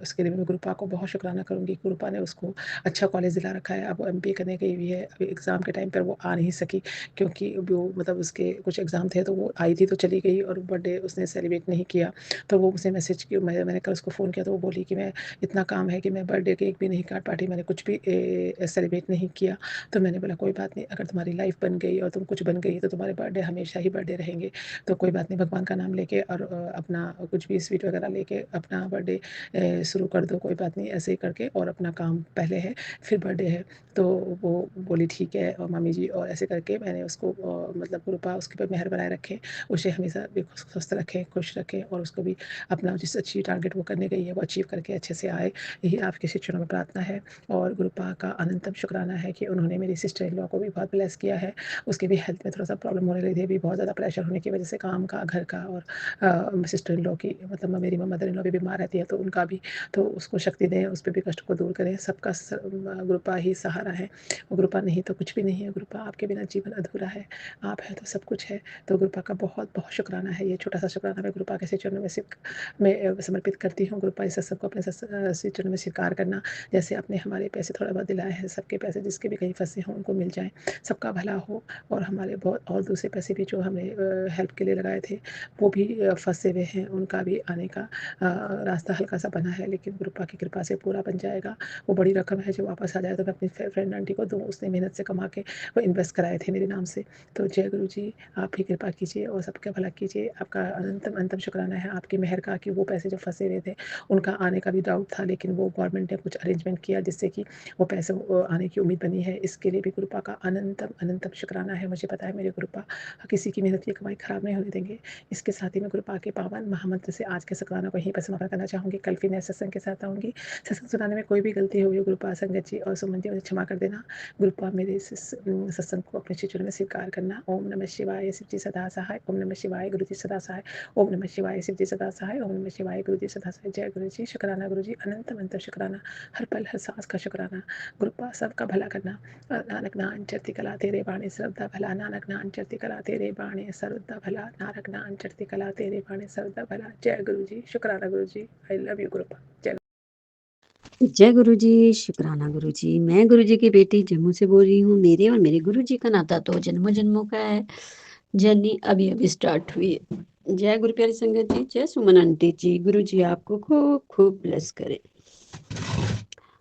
उसके लिए मैं गुरुपा को बहुत शुक्राना करूँगी। गुरुपा ने उसको अच्छा कॉलेज दिला रखा है। अब वो MBA करने गई हुई है। अभी एग्ज़ाम के टाइम पर वो आ नहीं सकी, क्योंकि वो मतलब उसके कुछ एग्ज़ाम थे, तो वो आई थी तो चली गई, और बर्थडे उसने सेलिब्रेट नहीं किया। तो वो मुझसे मैसेज की, मैंने कल उसको फ़ोन किया, तो वो बोली कि मैं इतना काम है कि मैं बर्थडे केक भी नहीं काट पाती, मैंने कुछ भी सेलिब्रेट नहीं किया। तो मैंने बोला कोई बात नहीं, अगर तुम्हारी लाइफ बन गई और तुम कुछ बन गई तो तुम्हारे बर्थडे हमेशा ही बर्थडे रहेंगे। तो कोई बात नहीं, भगवान का नाम लेके और अपना कुछ भी स्वीट वगैरह लेके अपना बर्थडे शुरू कर दो, कोई बात नहीं, ऐसे ही करके, और अपना काम पहले है फिर बर्थडे है। तो वो बोली ठीक है और मामी जी, और ऐसे करके मैंने उसको मतलब कृपा उसके ऊपर मेहर बनाए रखे, उसे हमेशा भी स्वस्थ रखें, खुश रखें, और उसको भी अपना जिस अच्छी टारगेट वो करने गई है वो अचीव करके अच्छे से आए, यही आपके चरणों में प्रार्थना है। और गुरुपा का अनंतम शुक्राना है कि उन्होंने मेरी सिस्टर इन लॉ को भी बहुत ब्लेस किया है। उसकी भी हेल्थ में थोड़ा-सा प्रॉब्लम होने लगी थी, अभी बहुत ज़्यादा प्रेशर होने की वजह से काम का, घर का, और सिस्टर इन लॉ की मतलब मेरी मदर इन लॉ भी बीमार रहती है, तो उनका भी, तो उसको शक्ति दें, उस पे भी कष्ट को दूर करें। सबका गुरुपा ही सहारा है, और गुरुपा नहीं तो कुछ भी नहीं है। गुरुपा आपके बिना जीवन अधूरा है, आप हैं तो सब कुछ है। तो गुरुपा का बहुत-बहुत शुक्राना है। ये छोटा-सा शुक्राना मैं गुरुपा के चरणों में समर्पित करती हूँ। गुरुपा इस सत्संग को अपने चरणों में स्वीकार करना। जैसे आपने हमारे पैसे थोड़ा बहुत दिलाए हैं, सबके पैसे जिसके भी कहीं फँसे हों उनको मिल जाएँ, सबका भला हो। और हमारे बहुत और दूसरे पैसे भी जो हमने हेल्प के लिए लगाए थे, वो भी फँसे हुए हैं, उनका भी आने का रास्ता हल्का-सा बना है, लेकिन गुरुपा की कृपा से पूरा बन जाएगा। वो बड़ी रकम है जो वापस आ जाए तो मैं अपनी फ्रेंड आंटी को दूँ, उसने मेहनत से कमा के वो इन्वेस्ट कराए थे मेरे नाम से। तो जय गुरु जी, आप भी कृपा कीजिए और सबका भला कीजिए। आपका अनंतम शुक्राना है आपकी मेहर का कि वो पैसे जो फँसे हुए थे, उनका आने का भी डाउट था, लेकिन वो गवर्नमेंट ने कुछ अरेंजमेंट किया जिससे कि वो पैसे आने की उम्मीद बनी है। इसके लिए भी गुरुपा का अनंतम शुक्राना है। मुझे पता है मेरे गुरुपा किसी की मेहनत की कमाई खराब नहीं होने देंगे। इसके साथ ही मैं गुरुपा के पावन महामंत्र से आज के शुक्राना को यहीं पर समापन करना चाहूँगी। कल फिर नए सत्संग के साथ आऊँगी। सत्संग सुनाने में कोई भी गलती हुई हो, गुरुपा, संगत जी और सुमन जी, मुझे क्षमा कर देना। गुरुपा मेरे सत्संग को अपने चरणों में स्वीकार करना। ओम नमः शिवाय, शिव जी सदा सहाय। ओम नमः शिवाय, गुरु जी सदा सहाय। ओम नमः शिवाय, शिव जी सदा सहाय। ओम नमः शिवाय, गुरु जी सदा सहाय। जय गुरु जी, शुक्राना गुरु जी, अनंत शुक्राना, हर पल हर सांस का शुक्राना। गुरुपा सबका भला करना। नानक नाम चढ़ती कला तेरे बाणे सर्वदा भला। नानक नाम चढ़ती कला तेरे बाणे सर्वदा भला। नानक नाम चढ़ती कला तेरे बाणे सर्वदा भला। जय गुरु जी, शुक्राना गुरु जी। I love you गुरुपा। जय गुरु जी, शुक्राना गुरु जी। मैं गुरु जी की बेटी जम्मू से बोल रही हूँ। मेरे और मेरे गुरु जी का नाता तो जन्मों जन्मों का है। जर्नी अभी अभी स्टार्ट हुई है। जय गुरु प्यारी संगत जी, जय सुमन आंटी जी। गुरु जी आपको खूब खूब ब्लेस करे।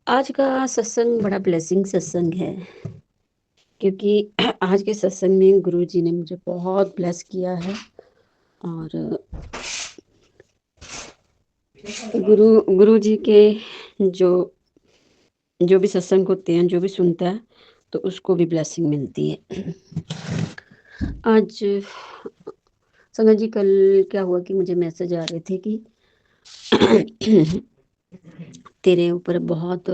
आज का सत्संग बड़ा ब्लेसिंग सत्संग है, क्योंकि आज के सत्संग में गुरु जी ने मुझे बहुत ब्लेस किया है। और गुरु जी के जो भी सत्संग होते हैं, जो भी सुनता है तो उसको भी ब्लेसिंग मिलती है। आज संगत जी, कल क्या हुआ कि मुझे मैसेज आ रहे थे कि तेरे ऊपर बहुत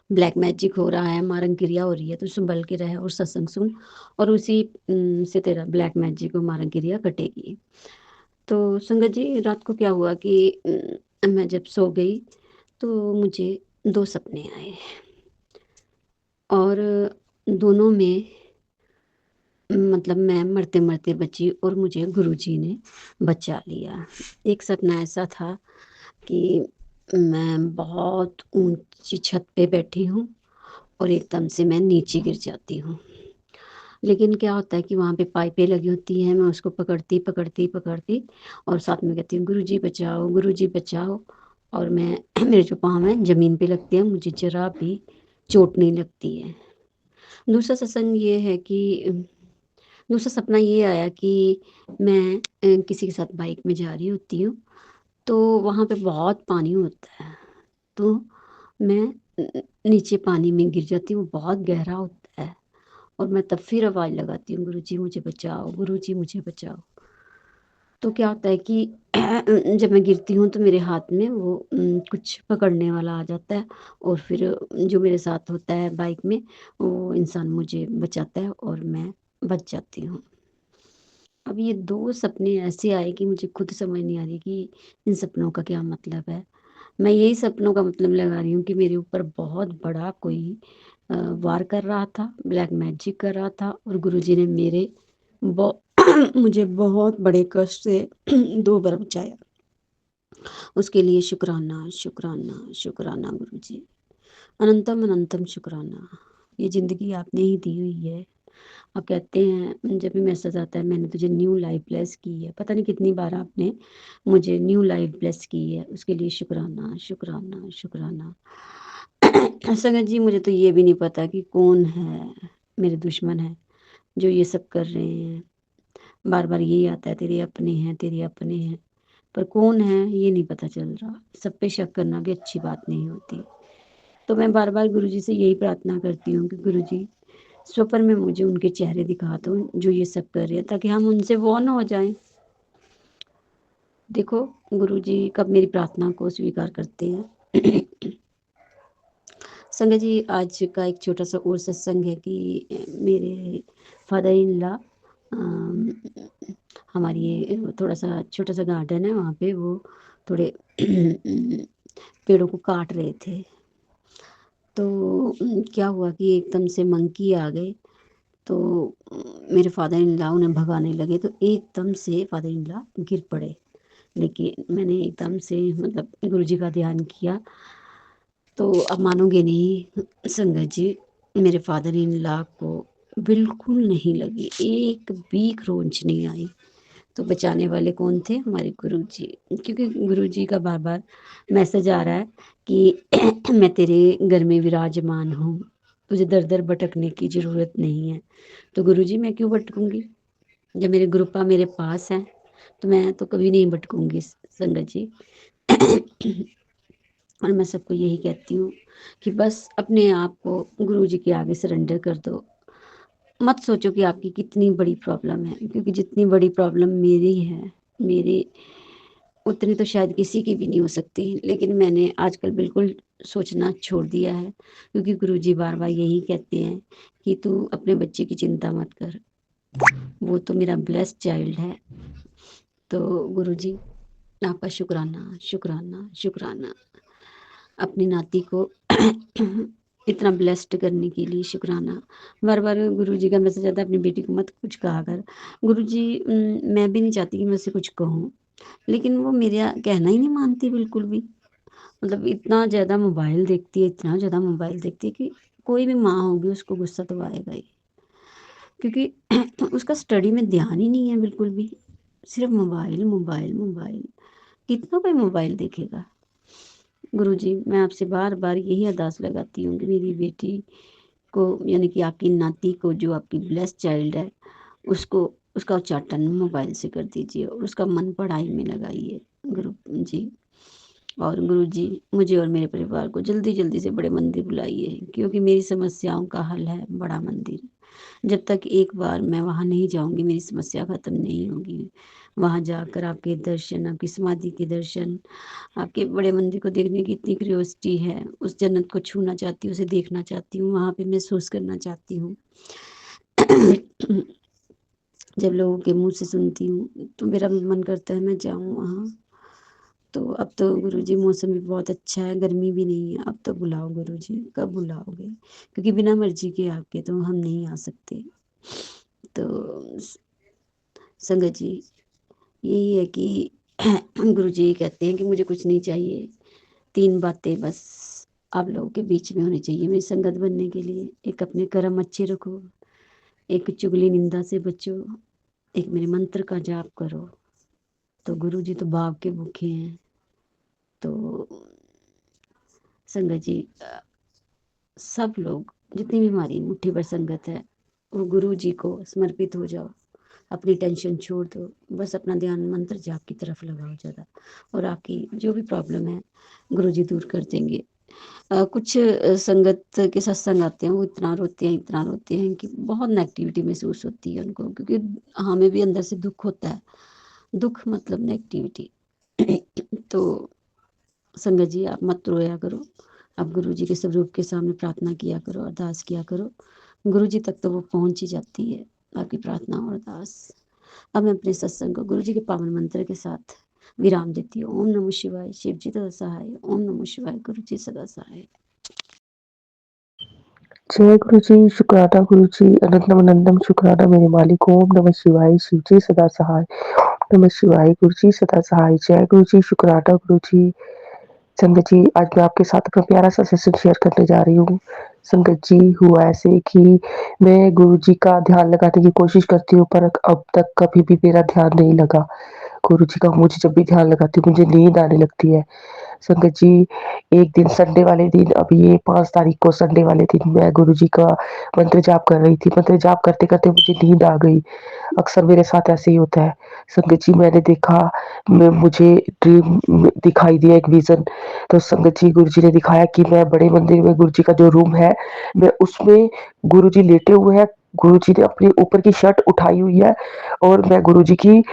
ब्लैक मैजिक हो रहा है, मारंग क्रिया हो रही है, तो संभल के रहे और सत्संग सुन, और उसी से तेरा ब्लैक मैजिक और मारंग क्रिया कटेगी। तो संगत जी, रात को क्या हुआ कि मैं जब सो गई तो मुझे 2 सपने आए, और दोनों में मतलब मैं मरते मरते बची और मुझे गुरुजी ने बचा लिया। एक सपना ऐसा था कि मैं बहुत ऊंची छत पे बैठी हूँ और एकदम से मैं नीचे गिर जाती हूँ। लेकिन क्या होता है कि वहाँ पे पाइपें लगी होती हैं, मैं उसको पकड़ती और साथ में कहती हूँ गुरुजी बचाओ, गुरुजी बचाओ। और मैं मेरे जो पाँव हैं ज़मीन पे लगते हैं, मुझे जरा भी चोट नहीं लगती है। दूसरा सत्संग ये है कि दूसरा सपना ये आया कि मैं किसी के साथ बाइक में जा रही होती हूँ, तो वहाँ पे बहुत पानी होता है, तो मैं नीचे पानी में गिर जाती हूँ, बहुत गहरा होता है। और मैं तब फिर आवाज़ लगाती हूँ, गुरुजी मुझे बचाओ, गुरुजी मुझे बचाओ। तो क्या होता है कि जब मैं गिरती हूँ तो मेरे हाथ में वो कुछ पकड़ने वाला आ जाता है, और फिर जो मेरे साथ होता है बाइक में, वो इंसान मुझे बचाता है और मैं बच जाती हूँ। अब ये 2 सपने ऐसे आए कि मुझे खुद समझ नहीं आ रही कि इन सपनों का क्या मतलब है। मैं यही सपनों का मतलब लगा रही हूँ कि मेरे ऊपर बहुत बड़ा कोई वार कर रहा था, ब्लैक मैजिक कर रहा था, और गुरुजी ने मेरे मुझे बहुत बड़े कष्ट से 2 बार बचाया। उसके लिए शुक्राना शुक्राना शुक्राना गुरुजी, अनंतम शुक्राना। ये ज़िंदगी आपने ही दी हुई है। आप कहते हैं जब भी मैसेज आता है, मैंने तुझे न्यू लाइफ ब्लेस की है। पता नहीं कितनी बार आपने मुझे न्यू लाइफ ब्लेस की है, उसके लिए शुक्राना शुक्राना शुक्राना। संगत जी, मुझे तो ये भी नहीं पता कि कौन है मेरे दुश्मन है जो ये सब कर रहे हैं। बार बार यही आता है, तेरे अपने हैं, तेरे अपने हैं, पर कौन है ये नहीं पता चल रहा। सब पे शक करना भी अच्छी बात नहीं होती। तो मैं बार बार गुरुजी से यही प्रार्थना करती हूँ कि गुरुजी स्वप्न में मुझे उनके चेहरे दिखा दो जो ये सब कर रहे हैं, ताकि हम उनसे वो ना हो जाएं। देखो, गुरुजी कब मेरी प्रार्थना को स्वीकार करते हैं। संगत जी, आज का एक छोटा सा और सत्संग है कि मेरे फादर इन लॉ हमारी ये थोड़ा सा छोटा सा गार्डन है, वहाँ पे वो थोड़े पेड़ों को काट रहे थे। तो क्या हुआ कि एकदम से मंकी आ गए, तो मेरे फादर इन लॉ उन्हें भगाने लगे, तो एकदम से फादर इन लॉ गिर पड़े। लेकिन मैंने एकदम से मतलब गुरुजी का ध्यान किया, तो अब मानोगे नहीं संगत जी, मेरे फादर इन लॉ को बिल्कुल नहीं लगी, एक भी खरोंच नहीं आई। तो बचाने वाले कौन थे? हमारे गुरुजी, क्योंकि गुरुजी का बार बार मैसेज आ रहा है कि मैं तेरे घर में विराजमान हूँ, तुझे दर दर भटकने की ज़रूरत नहीं है। तो गुरुजी मैं क्यों भटकूंगी? जब मेरे गुरुपा मेरे पास हैं तो मैं तो कभी नहीं भटकूंगी संगत जी। और मैं सबको यही कहती हूँ कि बस अपने आप को गुरुजी के आगे सरेंडर कर दो। मत सोचो कि आपकी कितनी बड़ी प्रॉब्लम है, क्योंकि जितनी बड़ी प्रॉब्लम मेरी है, मेरी उतनी तो शायद किसी की भी नहीं हो सकती। लेकिन मैंने आजकल बिल्कुल सोचना छोड़ दिया है, क्योंकि गुरुजी बार बार यही कहते हैं कि तू अपने बच्चे की चिंता मत कर, वो तो मेरा ब्लेस्ड चाइल्ड है। तो गुरुजी आपका शुक्राना शुक्राना शुक्राना, अपनी नाती को इतना ब्लेस्ड करने के लिए शुक्राना। बार बार गुरुजी का मैसेज आता है अपनी बेटी को मत कुछ कहा कर। गुरुजी मैं भी नहीं चाहती कि मैं उससे कुछ कहूँ, लेकिन वो मेरा कहना ही नहीं मानती बिल्कुल भी। मतलब इतना ज़्यादा मोबाइल देखती है, इतना ज़्यादा मोबाइल देखती है कि कोई भी माँ होगी उसको गुस्सा तो आएगा ही, क्योंकि उसका स्टडी में ध्यान ही नहीं है बिल्कुल भी, सिर्फ मोबाइल मोबाइल मोबाइल। कितना कोई मोबाइल देखेगा? गुरुजी मैं आपसे बार बार यही अरदास लगाती हूँ कि मेरी बेटी को, यानी कि आपकी नाती को, जो आपकी ब्लेस्ड चाइल्ड है, उसको उसका उच्चाटन मोबाइल से कर दीजिए और उसका मन पढ़ाई में लगाइए गुरु जी। और गुरु जी मुझे और मेरे परिवार को जल्दी जल्दी से बड़े मंदिर बुलाइए, क्योंकि मेरी समस्याओं का हल है बड़ा मंदिर। जब तक एक बार मैं वहाँ नहीं जाऊँगी मेरी समस्या ख़त्म नहीं होगी। वहाँ जाकर आपके दर्शन, आपकी समाधि के दर्शन, आपके बड़े मंदिर को देखने की इतनी क्यूरियोसिटी है। उस जन्नत को छूना चाहती हूँ, उसे देखना चाहती हूँ, वहाँ पे महसूस करना चाहती हूँ। जब लोगों के मुँह से सुनती हूँ तो मेरा भी मन करता है मैं जाऊँ वहाँ। तो अब तो गुरुजी मौसम भी बहुत अच्छा है, गर्मी भी नहीं है। अब तो बुलाओ गुरुजी, कब बुलाओगे? क्योंकि बिना मर्जी के आपके तो हम नहीं आ सकते। तो संगत जी यही है कि गुरुजी कहते हैं कि मुझे कुछ नहीं चाहिए, 3 बातें बस आप लोगों के बीच में होनी चाहिए मेरी संगत बनने के लिए। एक अपने कर्म अच्छे रखो, एक चुगली निंदा से बचो, एक मेरे मंत्र का जाप करो। तो गुरुजी तो भाव के भूखे हैं। तो संगत जी सब लोग जितनी भी हमारी मुट्ठी भर संगत है, वो गुरु जी को समर्पित हो जाओ, अपनी टेंशन छोड़ दो, बस अपना ध्यान मंत्र जाप की तरफ लगाओ ज़्यादा, और आपकी जो भी प्रॉब्लम है गुरु जी दूर कर देंगे। कुछ संगत के सत्संग आते हैं, वो इतना रोते हैं कि बहुत नेगेटिविटी महसूस होती है उनको, क्योंकि हमें भी अंदर से दुख होता है। दुख मतलब नेगेटिविटी। तो संगत जी आप मत रोया करो, आप गुरु जी के स्वरूप के सामने प्रार्थना किया करो, अरदास किया करो, गुरु जी तक तो वो पहुंच ही जाती है आपकी प्रार्थना और अरदास। अब मैं अपने सत्संग को गुरु जी के पावन मंत्र के साथ विराम देती हूँ। ओम नमः शिवाय, शिव जी सदा सहाय। ओम नमः शिवाय, गुरु जी सदा सहाय। जय गुरु जी, शुक्राना गुरु जी, अनंतम अनंतम शुक्राना मेरे मालिक। ओम नमः शिवाय, शिव जी सदा सहाय। ओम नमः शिवाय, गुरु जी सदा सहाय। जय गुरु जी, शुक्राना गुरु जी। संगत जी आज मैं आपके साथ अपना प्यारा सा सेशन शेयर करने जा रही हूँ। संगत जी हुआ ऐसे कि मैं गुरु जी का ध्यान लगाने की कोशिश करती हूँ, पर अब तक कभी भी मेरा ध्यान नहीं लगा गुरु जी का। मुझे जब भी ध्यान लगाती हूँ मुझे नींद आने लगती है। संगत जी एक दिन संडे वाले दिन, अभी ये 5 तारीख को संडे वाले दिन मैं गुरु जी का मंत्र जाप कर रही थी। मंत्र जाप करते करते मुझे नींद आ गई। अक्सर मेरे साथ ऐसे ही होता है। संगत जी मैंने देखा, मुझे ड्रीम दिखाई दिया एक विजन। तो संगत जी गुरु जी ने दिखाया कि मैं बड़े मंदिर में गुरु जी का जो रूम है, मैं उसमें गुरु जी लेटे हुए हैं। गुरु जी ने अपने ऊपर की शर्ट उठाई हुई है और मैं गुरु जी की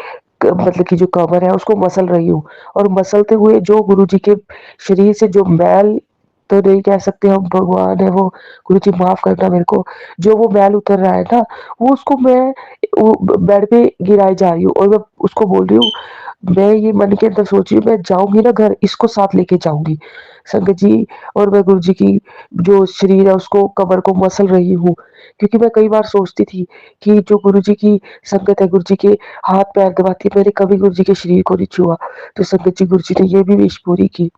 मतलब कि जो कमर है उसको मसल रही हूँ, और मसलते हुए जो गुरुजी के शरीर से जो मैल तो नहीं कह सकते हम, भगवान है वो, गुरुजी माफ करना मेरे को, जो वो मैल उतर रहा है ना, वो उसको मैं बेड पे गिराई जा रही हूँ, और मैं उसको बोल रही हूँ, मैं ये मन के अंदर सोच रही हूँ, मैं जाऊंगी ना घर, इसको साथ लेके जाऊंगी संगत जी। और मैं गुरुजी की जो शरीर है उसको, कमर को मसल रही हूँ, क्योंकि मैं कई बार सोचती थी कि जो गुरुजी की संगत है, गुरुजी के हाथ पैर दबाती है, मैंने कभी गुरुजी के शरीर को नहीं छुआ, तो संगत जी गुरुजी ने ये भी विश पूरी की।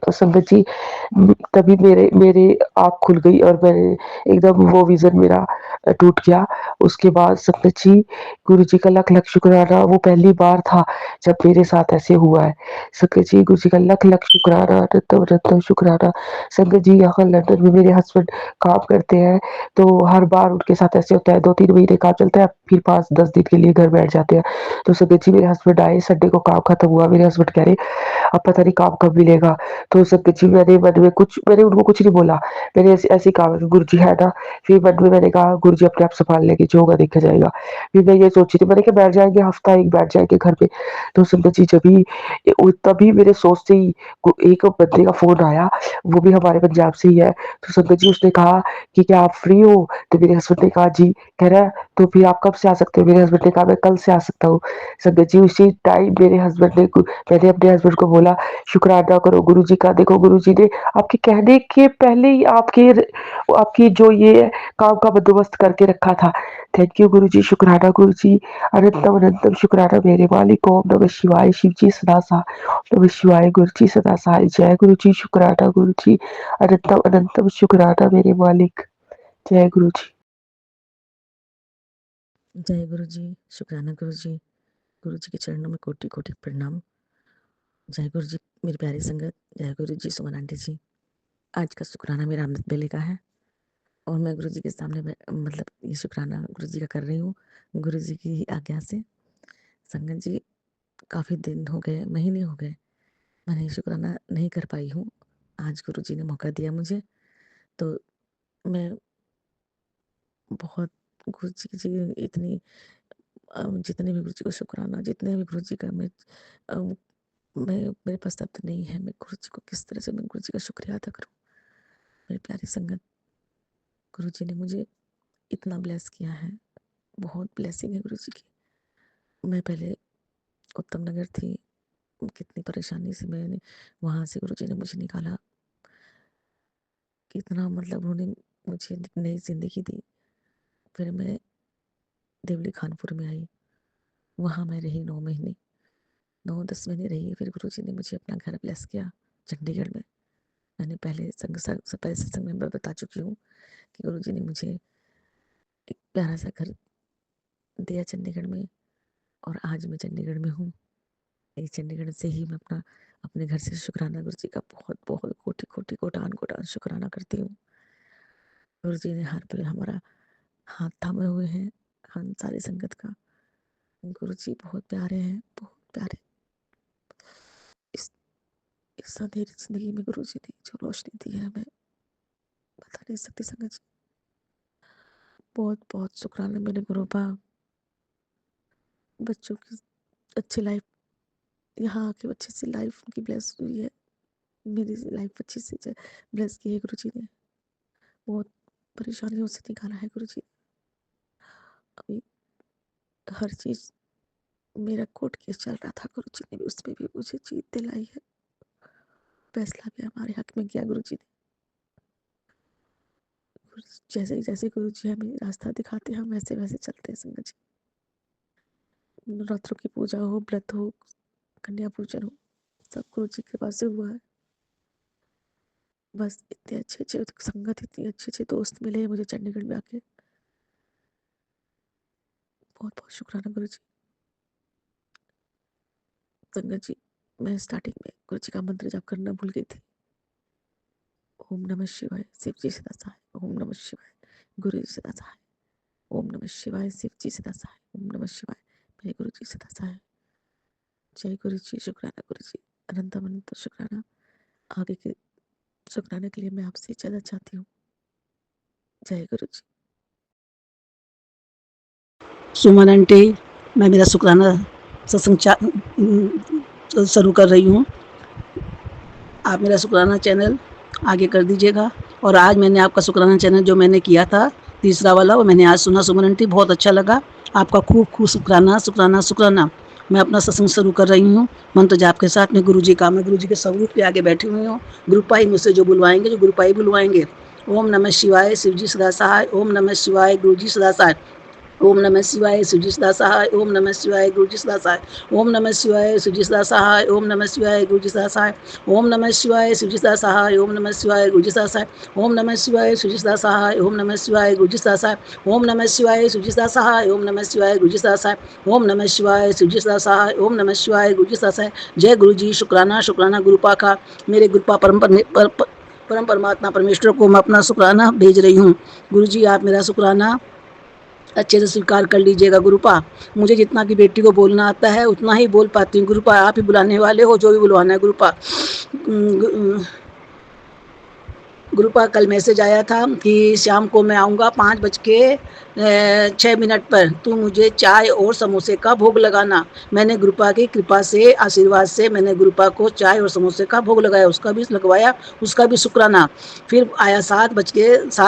तो संगत जी तभी मेरे मेरे आँख खुल गई, और मैंने एकदम वो विज़न मेरा टूट गया। उसके बाद संगत जी गुरुजी का लख-लख शुक्राना, वो पहली बार था जब मेरे साथ ऐसे हुआ है। संगत जी गुरुजी का लख-लख शुक्राना, अनंतम-अनंतम शुक्राना। संगत जी यहाँ लंदन में मेरे हस्बैंड काम करते हैं, तो हर बार उनके साथ ऐसे होता है, 2-3 महीने काम चलता है, फिर 5-10 दिन के लिए घर बैठ जाते हैं। तो संगत जी मेरे हस्बैंड आए, संडे को काम खत्म हुआ, मेरे हस्बैंड कह रहे अब पता नहीं काम कब मिलेगा। तो संगत जी मैंने उनको कुछ नहीं बोला, मैंने ऐसे ऐसे ही कहा गुरुजी है ना। फिर मन में मैंने कहा गुरुजी अपने आप संभाल लेंगे, जो होगा देखा जाएगा। फिर मैं ये सोची थी, मैंने कहा बैठ जाएंगे, हफ्ता एक बैठ जाएंगे घर पे। तो संगत जी तभी मेरे सोचते ही एक बंदे का फोन आया, वो भी हमारे पंजाब से ही है। तो संगत जी उसने कहा कि क्या आप फ्री हो? तो मेरे हस्बैंड ने कहा जी। कह रहा है तो फिर आप कब से आ सकते हो? मेरे हस्बैंड ने कहा मैं कल से आ सकता हूँ। संगत जी उसी टाइम मैंने अपने हस्बैंड को बोला शुक्राना करो गुरुजी का, देखो गुरुजी ने आपके कहने के पहले ही आपकी जो ये काम का बंदोबस्त करके रखा था। थैंक यू गुरुजी, शुक्राना गुरुजी, अनंतम अनंतम शुक्राना मेरे मालिक। ओम नमः शिवाय, शिव जी सदा सहाय। नमः शिवाय गुरुजी सदा सहाय। जय गुरुजी, शुक्राना गुरुजी, अनंतम अनंतम शुक्राना मेरे मालिक। जय गुरुजी। जय गुरु जी, शुक्राना गुरु जी, गुरु जी के चरणों में कोटि कोटि प्रणाम। जय गुरु जी मेरी प्यारी संगत, जय गुरु जी सुमन आंटी जी। आज का शुक्राना मेरा अमृत बेले का है, और मैं गुरु जी के सामने मतलब ये शुक्राना गुरु जी का कर रही हूँ, गुरु जी की आज्ञा से। संगत जी काफ़ी दिन हो गए, महीने हो गए, मैंने ये शुक्राना नहीं कर पाई हूँ। आज गुरु जी ने मौका दिया मुझे, तो मैं बहुत गुरु जी की इतनी जितने भी गुरु जी को शुक्राना, जितने भी गुरु जी का अ, मैं मेरे पास शब्द नहीं है, मैं गुरु जी को किस तरह से मैं गुरु जी का शुक्रिया अदा करूँ। मेरी प्यारी संगत, गुरु जी ने मुझे इतना ब्लेस किया है, बहुत ब्लेसिंग है गुरु जी की। मैं पहले उत्तम नगर थी, कितनी परेशानी से मैंने वहाँ से गुरु जी ने मुझे निकाला, कितना मतलब उन्होंने मुझे नई ज़िंदगी दी। फिर मैं देवली खानपुर में आई, वहाँ मैं रही 9 महीने, 9-10 महीने रही। फिर गुरु जी ने मुझे अपना घर ब्लेस किया चंडीगढ़ में। मैंने पहले सत्संग में बता चुकी हूँ कि गुरु जी ने मुझे एक प्यारा सा घर दिया चंडीगढ़ में, और आज मैं चंडीगढ़ में हूँ। इस चंडीगढ़ से ही मैं अपने घर से शुक्राना गुरु जी का बहुत बहुत कोटि कोटि कोटान कोटान शुक्राना करती हूँ। गुरु जी ने हर पल हमारा हाथ थामे हुए हैं, हम सारी संगत का। गुरु जी बहुत प्यारे हैं, बहुत प्यारे। इस अंधेरी जिंदगी में गुरु जी ने जो रोशनी दी है, मैं बता नहीं सकती संगत जी। बहुत बहुत शुक्राना मेरे गुरु बा, बच्चों की अच्छी लाइफ, यहाँ आके अच्छी सी लाइफ उनकी ब्लेस हुई है। मेरी लाइफ अच्छी से ब्लेस की है गुरु जी ने, बहुत परेशानियों से निकाला है गुरु जी। अभी हर चीज़, मेरा कोर्ट केस चल रहा था, गुरु जी ने भी उसमें भी मुझे जीत दिलाई है। फैसला भी हमारे हक में किया गुरु जी ने। जैसे जैसे गुरु जी हमें रास्ता दिखाते हैं, हम वैसे वैसे चलते हैं संगत जी। नवरात्रों की पूजा हो, व्रत हो, कन्या पूजन हो, सब गुरु जी के पास से हुआ है। बस इतने अच्छे अच्छे संगत, इतने अच्छे अच्छे दोस्त मिले मुझे चंडीगढ़ में आके। बहुत बहुत शुक्राना गुरु जी। संगत जी, मैं स्टार्टिंग में गुरु जी का मंत्र जाप करना भूल गई थी। ओम नमः शिवाय, शिव जी सदा सहाय। ओम नमः शिवाय, गुरु जी सदा सहाय। ओम नमः शिवाय, शिव जी सदा सहाय। ओम नमः शिवाय, मेरे गुरु जी सदा सहाय। जय गुरु जी, शुक्राना गुरु जी, अनंत अनंत शुक्राना। आगे के शुक्राने के लिए मैं आपसे इजाजत चाहती हूँ। जय गुरु जी। सुमन आंटी, मैं मेरा शुक्राना सत्संग शुरू कर रही हूँ। आप मेरा शुक्राना चैनल आगे कर दीजिएगा। और आज मैंने आपका शुक्राना चैनल जो मैंने किया था तीसरा वाला, वो मैंने आज सुना सुमन आंटी, बहुत अच्छा लगा। आपका खूब खूब शुक्राना शुक्राना शुक्राना। मैं अपना सत्संग शुरू कर रही हूँ मंत्र जाप के साथ में। गुरु जी का, मैं गुरु जी के स्वरूप के आगे बैठी हुई हूँ। गुरुपा ही मुझसे जो बुलवाएंगे, जो गुरुपा ही बुलवाएंगे। ओम नमः शिवाय, शिवजी सदा सहाय। ओम नमः शिवाय, गुरु जी सदा सहाय। ओम नमः शिवाय, शिवजी सदा सहाय। ओम नमः शिवाय, गुरु जी सदा सहाय। ओम नमः शिवाय, शिवजी सदा सहाय। ओम नमः शिवाय, गुरु जी सदा सहाय। ओम नमः शिवाय, शिवजी सदा सहाय। ओम नमः शिवाय, गुरु जी सदा सहाय। ओम नमः शिवाय, शिवजी सदा सहाय। ओम नमः शिवाय, गुरु जी सदा सहाय। ओम नमः शिवाय, शिवजी सदा सहाय। ओम नमः शिवाय, गुरु जी सदा सहाय। ओम नमः शिवाय, शिवजी सदा सहाय। ओम नमः शिवाय, गुरु जी सदा सहाय। जय गुरु जी। शुक्राना शुक्राना गुरुपा का। मेरे गुरुपा परम परमात्मा परमेश्वर को मैं अपना शुक्राना भेज रही हूँ। गुरु जी आप मेरा शुक्राना अच्छे से स्वीकार कर लीजिएगा। गुरुपा मुझे जितना की बेटी को बोलना आता है उतना ही बोल पाती हूँ। गुरुपा आप ही बुलाने वाले हो, जो भी बुलवाना है। गुरुपा कल मैसेज आया था कि शाम को मैं आऊँगा 5:06 पर, तू मुझे चाय और समोसे का भोग लगाना। मैंने गुरुपा की कृपा से, आशीर्वाद से मैंने गुरुपा को चाय और समोसे का भोग लगाया, उसका भी लगवाया, उसका भी शुक्राना। फिर आया 7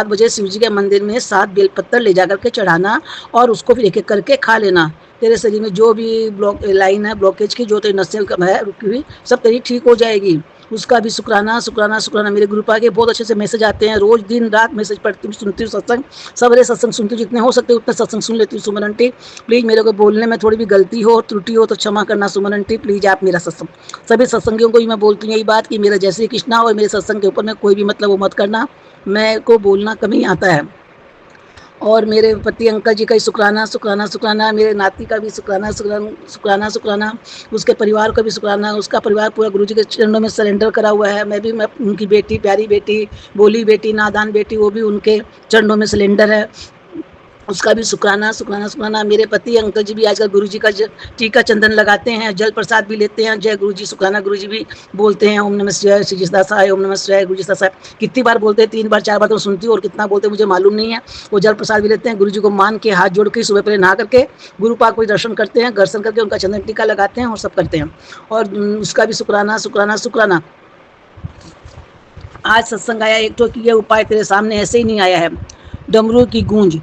बजे शिव जी के मंदिर में 7 बेलपत्तर ले जा करके चढ़ाना और उसको फिर एक एक करके खा लेना। तेरे शरीर में जो भी लाइन है ब्लॉकेज की, जो तेरी नसें है रुकी हुई, सब तेरी ठीक हो जाएगी। उसका भी शुक्राना शुक्राना शुक्राना। मेरे गुरुपा के बहुत अच्छे से मैसेज आते हैं, रोज दिन रात मैसेज पढ़ती हूँ, सुनती हूँ सत्संग, सवेरे सत्संग सुनती हूँ, जितने हो सकते उतने सत्संग सुन लेती हूँ। सुमन आंटी प्लीज़ मेरे को बोलने में थोड़ी भी गलती हो, त्रुटि हो तो क्षमा करना। सुमन आंटी प्लीज़ आप मेरा सत्संग, सभी सत्संगियों को ही मैं बोलती हूँ यही बात कि मेरा जय श्री कृष्णा और मेरे सत्संग के ऊपर में कोई भी मतलब वो मत करना, मैं को बोलना कम ही आता है। और मेरे पति अंकल जी का ही शुक्राना शुक्राना शुक्राना। मेरे नाती का भी शुक्राना शुक्राना शुक्राना। उसके परिवार का भी शुक्राना। उसका परिवार पूरा गुरु जी के चरणों में सरेंडर करा हुआ है। मैं उनकी बेटी, प्यारी बेटी, बोली बेटी, नादान बेटी, वो भी उनके चरणों में सिलेंडर है, उसका भी शुक्राना शुक्राना शुक्राना। मेरे पति अंकल जी भी आजकल गुरु जी का टीका चंदन लगाते हैं, जल प्रसाद भी लेते हैं। जय गुरु जी शुक्राना। गुरु जी भी बोलते हैं ओम नमः शिवाय, श्री सदा सहाय। ओम नमः शिवाय, गुरु जी सदा सहाय। कितनी बार बोलते हैं, 3 बार 4 बार तो सुनती हूँ, और कितना बोलते हैं मुझे मालूम नहीं है। वो जल प्रसाद भी लेते हैं, गुरु जी को मान के हाथ जोड़ के सुबह पहले नहा करके गुरुपा को दर्शन करते हैं, दर्शन करके उनका चंदन टीका लगाते हैं और सब करते हैं। और उसका भी शुक्राना शुक्राना शुक्राना। आज सत्संग आया एक तो कि ये उपाय तेरे सामने ऐसे ही नहीं आया है। डमरू की गूंज,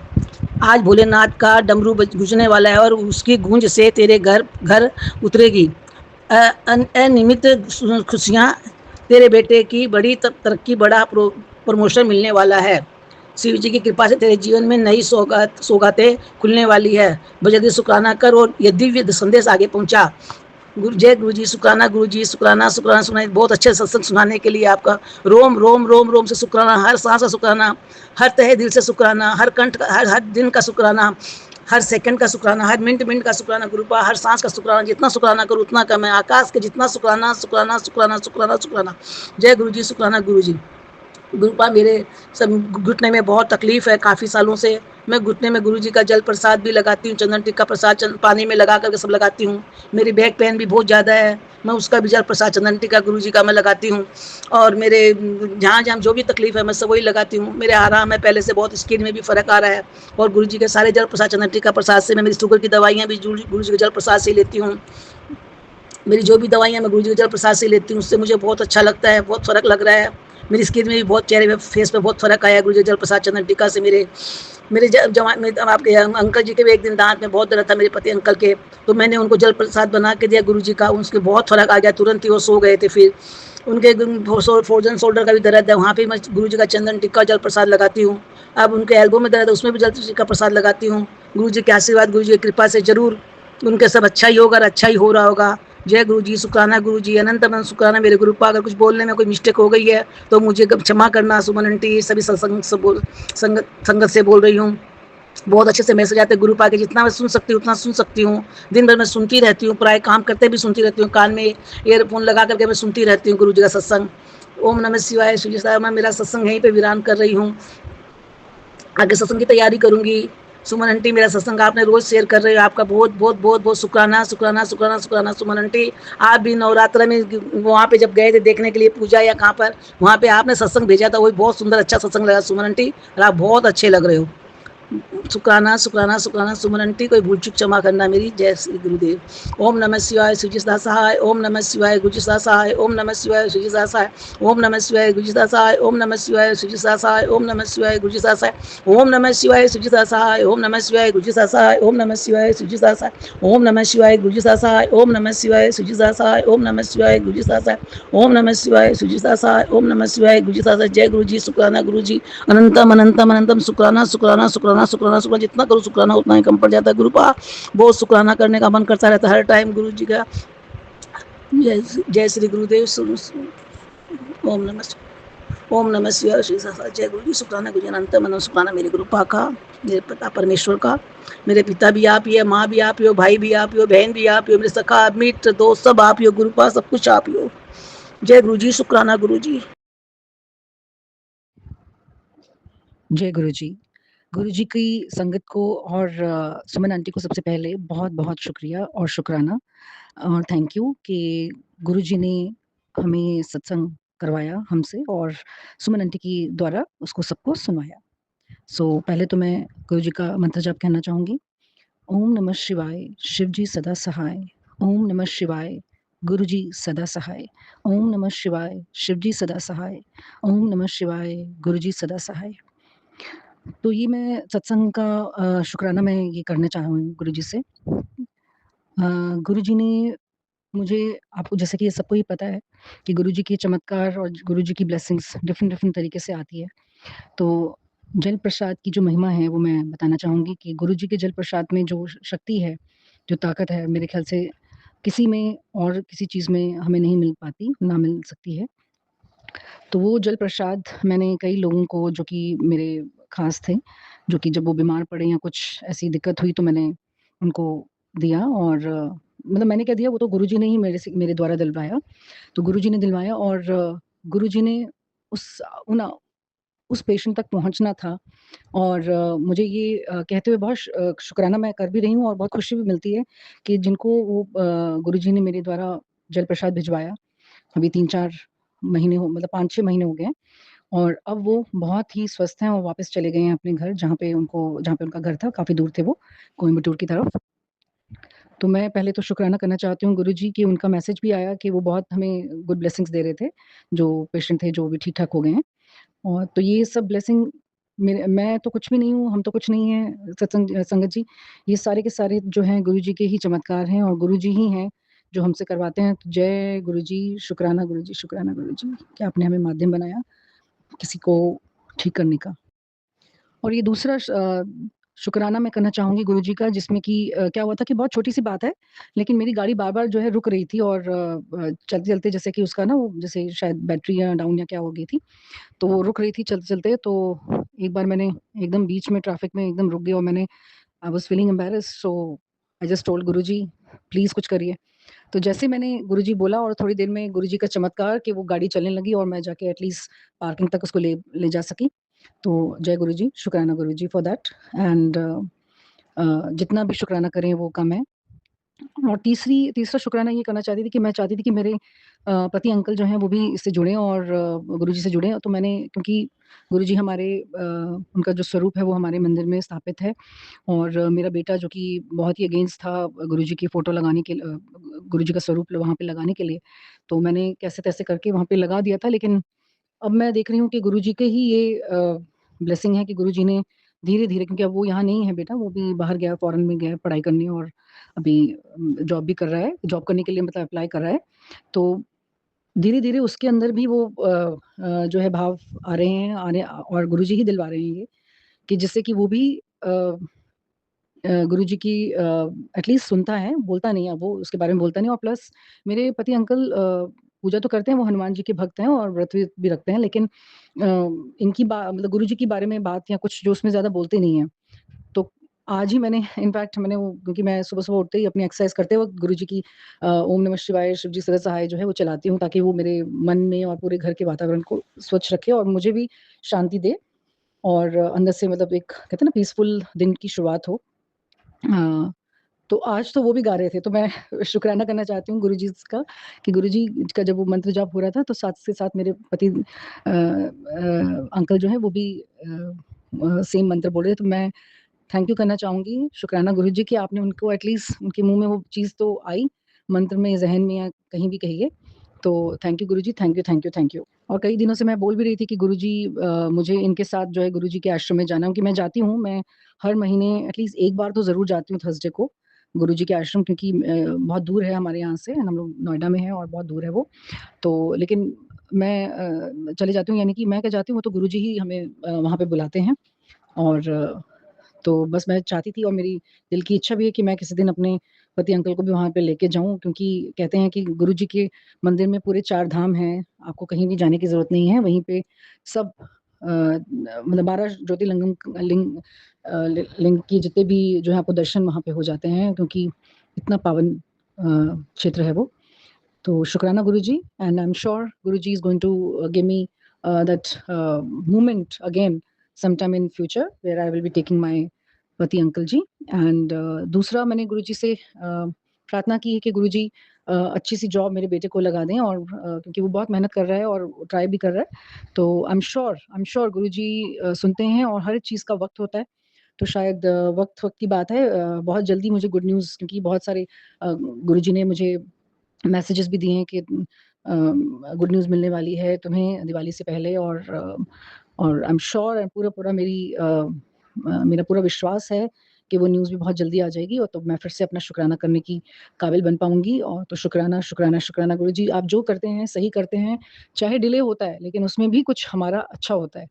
आज भोलेनाथ का डमरू गूंजने वाला है और उसकी गूंज से तेरे घर उतरेगी अनियमित खुशियाँ। तेरे बेटे की बड़ी तरक्की, बड़ा प्रमोशन मिलने वाला है। शिव जी की कृपा से तेरे जीवन में नई सौगातें खुलने वाली है। बजरंगी शुक्राना कर और ये दिव्य संदेश आगे पहुंचा। जय गुरु जी शुक्राना। गुरु जी शुक्राना शुक्राना सुनाई। बहुत अच्छे सत्संग सुनाने के लिए आपका रोम रोम रोम रोम से शुक्राना। हर सांस का शुक्राना, हर तहे दिल से शुक्राना, हर कंठ का, हर दिन का शुक्राना, हर सेकंड का शुक्राना, हर मिनट का शुक्राना। गुरुपा हर सांस का शुक्राना, जितना शुक्राना करूँ उतना कम है। आकाश के जितना शुक्राना शुक्राना शुक्राना शुक्राना शुक्राना। जय गुरु जी शुक्राना। गुरु जी गुरुपा मेरे सब घुटने में बहुत तकलीफ है काफ़ी सालों से। मैं घुटने में गुरु जी का जल प्रसाद भी लगाती हूँ, चंदन टिक्का प्रसाद पानी में लगा करके सब लगाती हूँ। मेरी बैक पेन भी बहुत ज़्यादा है, मैं उसका भी जल प्रसाद चंदन टिक्का गुरु जी का मैं लगाती हूँ। और मेरे जहाँ जहाँ जो भी तकलीफ है मैं सब वही लगाती हूँ। मेरे आराम है, पहले से बहुत स्किन में भी फ़र्क आ रहा है। और गुरु जी के सारे जल प्रसाद चंदन टिक्का प्रसाद से मैं मेरी शुगर की दवाइयाँ भी गुरु जी के जल प्रसाद से लेती हूँ। मेरी जो भी दवाइयाँ मैं गुरु जी के जल प्रसाद से लेती हूँ, उससे मुझे बहुत अच्छा लगता है, बहुत फ़र्क लग रहा है। मेरी स्किन में भी बहुत, चेहरे में, फेस पे बहुत फ़र्क आया गुरु जी जल प्रसाद चंदन टिक्का से। मेरे जवान में आपके अंकल जी के भी एक दिन दांत में बहुत दर्द था, मेरे पति अंकल के, तो मैंने उनको जल प्रसाद बना के दिया गुरु जी का, उसके बहुत फ़र्क आ गया, तुरंत ही वो सो गए थे। फिर उनके फ्रोजन शोल्डर का भी दर्द है, वहाँ पे मैं गुरु जी का चंदन टिक्का जल प्रसाद लगाती हूँ। अब उनके एल्बो में दर्द है, उसमें भी जल टिक्का प्रसाद लगाती हूँ। गुरु जी के आशीर्वाद, गुरु जी की कृपा से जरूर उनके सब अच्छा ही होगा और अच्छा ही हो रहा होगा। जय गुरु जी शुक्राना। गुरु जी अनंत अनंत शुक्राना। मेरे गुरुपा अगर कुछ बोलने में कोई मिस्टेक हो गई है तो मुझे क्षमा करना। सुमन आंटी सभी संगत से बोल रही हूँ। बहुत अच्छे से मैसेज आते हैं गुरुपा के, जितना मैं सुन सकती हूँ उतना सुन सकती हूँ। दिन भर मैं सुनती रहती हूँ, प्राय काम करते भी सुनती रहती हूँ, कान में ईयरफोन लगा करके मैं सुनती रहती हूँ गुरु जी का सत्संग। ओम नमः शिवाय। शिव जी साहब, मैं मेरा सत्संग यहीं पे विराम कर रही हूँ, आगे सत्संग की तैयारी करूँगी। सुमन आंटी मेरा सत्संग आपने रोज शेयर कर रहे हो, आपका बहुत बहुत बहुत बहुत शुक्राना शुक्राना शुक्राना शुक्राना। सुमन आंटी आप भी नवरात्र में वहाँ पे जब गए थे देखने के लिए पूजा या कहाँ पर, वहाँ पे आपने सत्संग भेजा था, वही बहुत सुंदर अच्छा सत्संग लगा सुमन आंटी, और आप बहुत अच्छे लग रहे हो। शुक्राना शुक्राना शुक्राना सुमन आंटी, कोई भूल चूक क्षमा करना मेरी। जय श्री गुरुदेव। ओम नमः शिवाय सुचिता सहाय, ओम नमः शिवाय गुरुजिता सहाय, ओम नमः शिवाय सुचिता सहाय, ओम नमः शिवाय गुरुजिता सहाय, ओम नमः शिवाय सुचिता सहाय, ओम नमः शिवाय गुरुजिता सहाय, ओम नमः शिवाय सुचिता सहाय, ओम नमः शिवाय गुरुजिता सहाय, ओम नमः शिवाय सुचिता सहाय, ओम नमः शिवाय गुरुजिता सहाय, ओम नमः शिवाय सुचिता सहाय, ओम नमः शिवाय गुरुजिता सहाय, ओम नमः शिवाय सुचिता सहाय, ओम नमः शिवाय गुरुजिता सहाय। जय गुरु जी, शुक्राना गुरु जी, अनंतम अनंतम अनंतम शुक्राना शुक्राना शुक्राना शुक्राना शुक्राना। जितना करो शुक्राना उतना ही कम पड़ जाता है गुरु पा। बहुत शुक्राना करने का मन करता रहता है हर टाइम गुरु जी का। जय श्री गुरुदेव। ओम नमः ओम नमः शिवाय श्री सासा। जय गुरु जी, शुक्राना गुरु जी, अनंतम अनंत शुक्राना मेरे गुरु पा का, मेरे पिता परमेश्वर का। मेरे पिता भी आप ही है, माँ भी आप ही हो, भाई भी आप ही हो, बहन भी आप ही हो, मेरे सखा मित्र दोस्त सब आप ही हो गुरु पा, सब कुछ आप ही हो। जय गुरु जी, शुक्राना गुरु जी। जय गुरु जी। गुरु जी की संगत को और सुमन आंटी को सबसे पहले बहुत बहुत शुक्रिया और शुक्राना और थैंक यू कि गुरु जी ने हमें सत्संग करवाया हमसे और सुमन आंटी की द्वारा उसको सबको सुनवाया। पहले तो मैं गुरु जी का मंत्र जाप कहना चाहूँगी। ओम नमः शिवाय, शिव जी सदा सहाय। ओम नमः शिवाय, गुरु जी सदा सहाय। ओम नमः शिवाय, शिव जी सदा सहाय। ओम नमः शिवाय, गुरु जी सदा सहाय। तो ये मैं सत्संग का शुक्राना मैं ये करना चाहूँगी गुरु जी से। गुरु जी ने मुझे, आपको जैसे कि सबको ही पता है कि गुरु जी के चमत्कार और गुरु जी की ब्लेसिंग्स डिफरेंट डिफरेंट तरीके से आती है। तो जल प्रसाद की जो महिमा है वो मैं बताना चाहूँगी कि गुरु जी के जल प्रसाद में जो शक्ति है, जो ताकत है, मेरे ख्याल से किसी में और किसी चीज़ में हमें नहीं मिल पाती, ना मिल सकती है। तो वो जल प्रसाद मैंने कई लोगों को जो कि मेरे ख़ास थे, जो कि जब वो बीमार पड़े या कुछ ऐसी दिक्कत हुई तो मैंने उनको दिया और मतलब मैंने क्या दिया, वो तो गुरुजी ने ही मेरे द्वारा दिलवाया। तो गुरुजी ने दिलवाया और गुरुजी ने उस उन उस पेशेंट तक पहुँचना था और मुझे ये कहते हुए बहुत शुक्राना मैं कर भी रही हूँ और बहुत खुशी भी मिलती है कि जिनको वो गुरुजी ने मेरे द्वारा जल प्रसाद भिजवाया, अभी 3-4 महीने हो, मतलब 5-6 महीने हो गए हैं और अब वो बहुत ही स्वस्थ हैं और वापस चले गए हैं अपने घर जहाँ पे उनका घर था, काफ़ी दूर थे वो, कोयम्बटूर की तरफ। तो मैं पहले तो शुक्राना करना चाहती हूँ गुरुजी कि उनका मैसेज भी आया कि वो बहुत हमें गुड ब्लेसिंग्स दे रहे थे, जो पेशेंट थे, जो भी ठीक-ठाक हो गए हैं। और तो ये सब ब्लेसिंग मैं तो कुछ भी नहीं हूँ, हम तो कुछ नहीं हैं संगत जी, ये सारे के सारे जो हैं गुरुजी के ही चमत्कार हैं और गुरुजी ही हैं जो हमसे करवाते हैं। तो जय गुरुजी, शुक्राना गुरुजी, शुक्राना गुरुजी कि आपने हमें माध्यम बनाया किसी को ठीक करने का। और ये दूसरा शुक्राना मैं करना चाहूँगी गुरुजी का, जिसमें कि क्या हुआ था कि बहुत छोटी-सी बात है, लेकिन मेरी गाड़ी बार-बार जो है रुक रही थी और चलते-चलते जैसे कि उसका ना वो जैसे शायद बैटरी या डाउन या क्या हो गई थी, तो वो रुक रही थी चलते-चलते। तो एक बार मैंने एकदम बीच में ट्रैफिक में एकदम रुक गई और मैंने I was feeling embarrassed, so I just told Guruji please कुछ करिए। तो जैसे मैंने गुरुजी बोला और थोड़ी देर में गुरुजी का चमत्कार कि वो गाड़ी चलने लगी और मैं जाके एटलीस्ट पार्किंग तक उसको ले ले जा सकी। तो जय गुरुजी, शुक्राना गुरुजी फॉर दैट एंड जितना भी शुक्राना करें वो कम है। और तीसरा शुक्राना ये करना चाहती थी कि मैं चाहती थी कि मेरे पति अंकल जो हैं वो भी इससे जुड़ें और गुरुजी से जुड़ें। तो मैंने, क्योंकि गुरुजी हमारे उनका जो स्वरूप है वो हमारे मंदिर में स्थापित है और मेरा बेटा जो कि बहुत ही अगेंस्ट था गुरुजी की फ़ोटो लगाने के गुरुजी का स्वरूप वहाँ पे लगाने के लिए, तो मैंने कैसे-तैसे करके वहाँ पे लगा दिया था। लेकिन अब मैं देख रही हूँ कि गुरुजी के ही ये ब्लेसिंग है कि गुरुजी ने धीरे-धीरे, क्योंकि अब वो यहाँ नहीं है बेटा, वो भी बाहर गया, फ़ॉरेन में गया है पढ़ाई करने और अभी जॉब भी कर रहा है, जॉब करने के लिए मतलब अप्लाई कर रहा है। तो धीरे-धीरे उसके अंदर भी वो जो है भाव आ रहे हैं और गुरुजी ही दिलवा रहे हैं ये, कि जिससे कि वो भी गुरुजी की एटलीस्ट सुनता है, बोलता नहीं है, वो उसके बारे में बोलता नहीं। और प्लस मेरे पति अंकल पूजा तो करते हैं, वो हनुमान जी के भक्त हैं और व्रत भी रखते हैं, लेकिन इनकी मतलब गुरुजी के बारे में बात या कुछ जो उसमें ज़्यादा बोलते नहीं हैं। तो आज ही मैंने इनफैक्ट मैंने वो, क्योंकि मैं सुबह-सुबह उठते ही अपनी एक्सरसाइज करते वक़्त गुरुजी की ओम नमः शिवाय, शिव जी सदा सहाय जो है वो चलाती हूँ, ताकि वो मेरे मन में और पूरे घर के वातावरण को स्वच्छ रखे और मुझे भी शांति दे और अंदर से मतलब एक कहते हैं ना पीसफुल दिन की शुरुआत हो। तो आज तो वो भी गा रहे थे, तो मैं शुक्राना करना चाहती हूँ गुरुजी का कि गुरुजी का जब वो मंत्र जाप हो रहा था तो साथ से साथ मेरे पति अंकल जो हैं वो भी सेम मंत्र बोल रहे थे। तो मैं थैंक यू करना चाहूँगी शुक्राना गुरुजी कि आपने उनको एटलीस्ट उनके मुँह में वो चीज़ तो आई, मंत्र में, ज़हन में या कहीं भी कहिए। तो thank you Guruji, thank you, thank you, thank you. और कई दिनों से मैं बोल भी रही थी कि गुरुजी मुझे इनके साथ जो है गुरुजी के आश्रम में जाना, क्योंकि मैं जाती हूँ, मैं हर महीने एटलीस्ट एक बार तो ज़रूर जाती हूँ थर्सडे को गुरुजी के आश्रम, क्योंकि बहुत दूर है हमारे यहाँ से, हम लोग नोएडा में हैं और बहुत दूर है वो। तो लेकिन मैं चली जाती हूँ, यानी कि मैं क्या जाती हूँ, वो तो गुरुजी ही हमें वहाँ पे बुलाते हैं। और तो बस मैं चाहती थी और मेरी दिल की इच्छा भी है कि मैं किसी दिन अपने पति अंकल को भी वहाँ पे लेके जाऊँ, क्योंकि कहते हैं कि गुरुजी के मंदिर में पूरे 4 धाम हैं, आपको कहीं भी जाने की ज़रूरत नहीं है, वहीं पे सब मतलब 12 लिंग की जितने भी जो है आपको दर्शन वहाँ पे हो जाते हैं, क्योंकि इतना पावन क्षेत्र है वो। तो शुक्राना Guruji, and I am sure Guruji is going to give me that moment again sometime in future where I will be taking my पति अंकल जी। एंड दूसरा मैंने गुरुजी से प्रार्थना की है कि गुरुजी अच्छी सी जॉब मेरे बेटे को लगा दें, और क्योंकि वो बहुत मेहनत कर रहा है और ट्राई भी कर रहा है, तो आई एम श्योर गुरुजी सुनते हैं और हर एक चीज़ का वक्त होता है। तो शायद वक्त की बात है, बहुत जल्दी मुझे गुड न्यूज़, क्योंकि बहुत सारे गुरुजी ने मुझे मैसेजेस भी दिए हैं कि गुड न्यूज़ मिलने वाली है तुम्हें दिवाली से पहले, और आई एम श्योर, पूरा मेरा पूरा विश्वास है कि वो न्यूज़ भी बहुत जल्दी आ जाएगी, और तो मैं फिर से अपना शुक्राना करने की काबिल बन पाऊँगी। और तो शुक्राना, शुक्राना, शुक्राना गुरुजी, आप जो करते हैं सही करते हैं, चाहे डिले होता है लेकिन उसमें भी कुछ हमारा अच्छा होता है।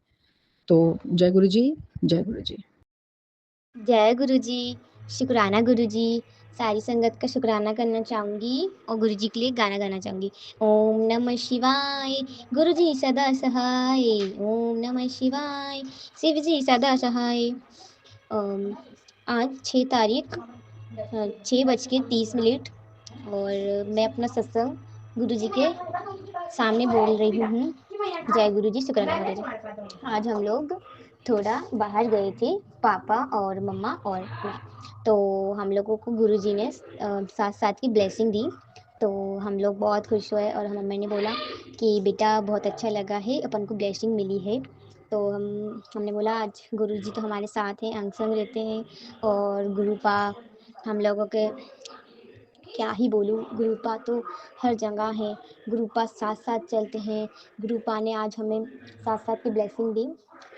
तो जय गुरुजी, जय गुरुजी। जय गुरुजी, शुक्राना गुरुजी। सारी संगत का शुक्राना करना चाहूँगी और गुरुजी के लिए गाना गाना चाहूँगी। ओम नमः शिवाय, गुरुजी सदा सहाय। ओम नमः शिवाय, शिव जी सदा सहाय। आज 6 तारीख 6:30 और मैं अपना सत्संग गुरुजी के सामने बोल रही हूँ। जय गुरुजी, शुक्राना गुरुजी। आज हम लोग थोड़ा बाहर गए थे, पापा और मम्मा और मैं। तो हम लोगों को गुरुजी ने साथ साथ की ब्लेसिंग दी, तो हम लोग बहुत खुश हुए, और मम्मी ने बोला कि बेटा बहुत अच्छा लगा है, अपन को ब्लेसिंग मिली है। तो हमने बोला आज गुरुजी तो हमारे साथ हैं, अंग संग रहते हैं, और गुरुपा हम लोगों के क्या ही बोलूँ, गुरुपा तो हर जगह है, गुरुपा साथ साथ चलते हैं। गुरुपा ने आज हमें साथ साथ की ब्लेसिंग दी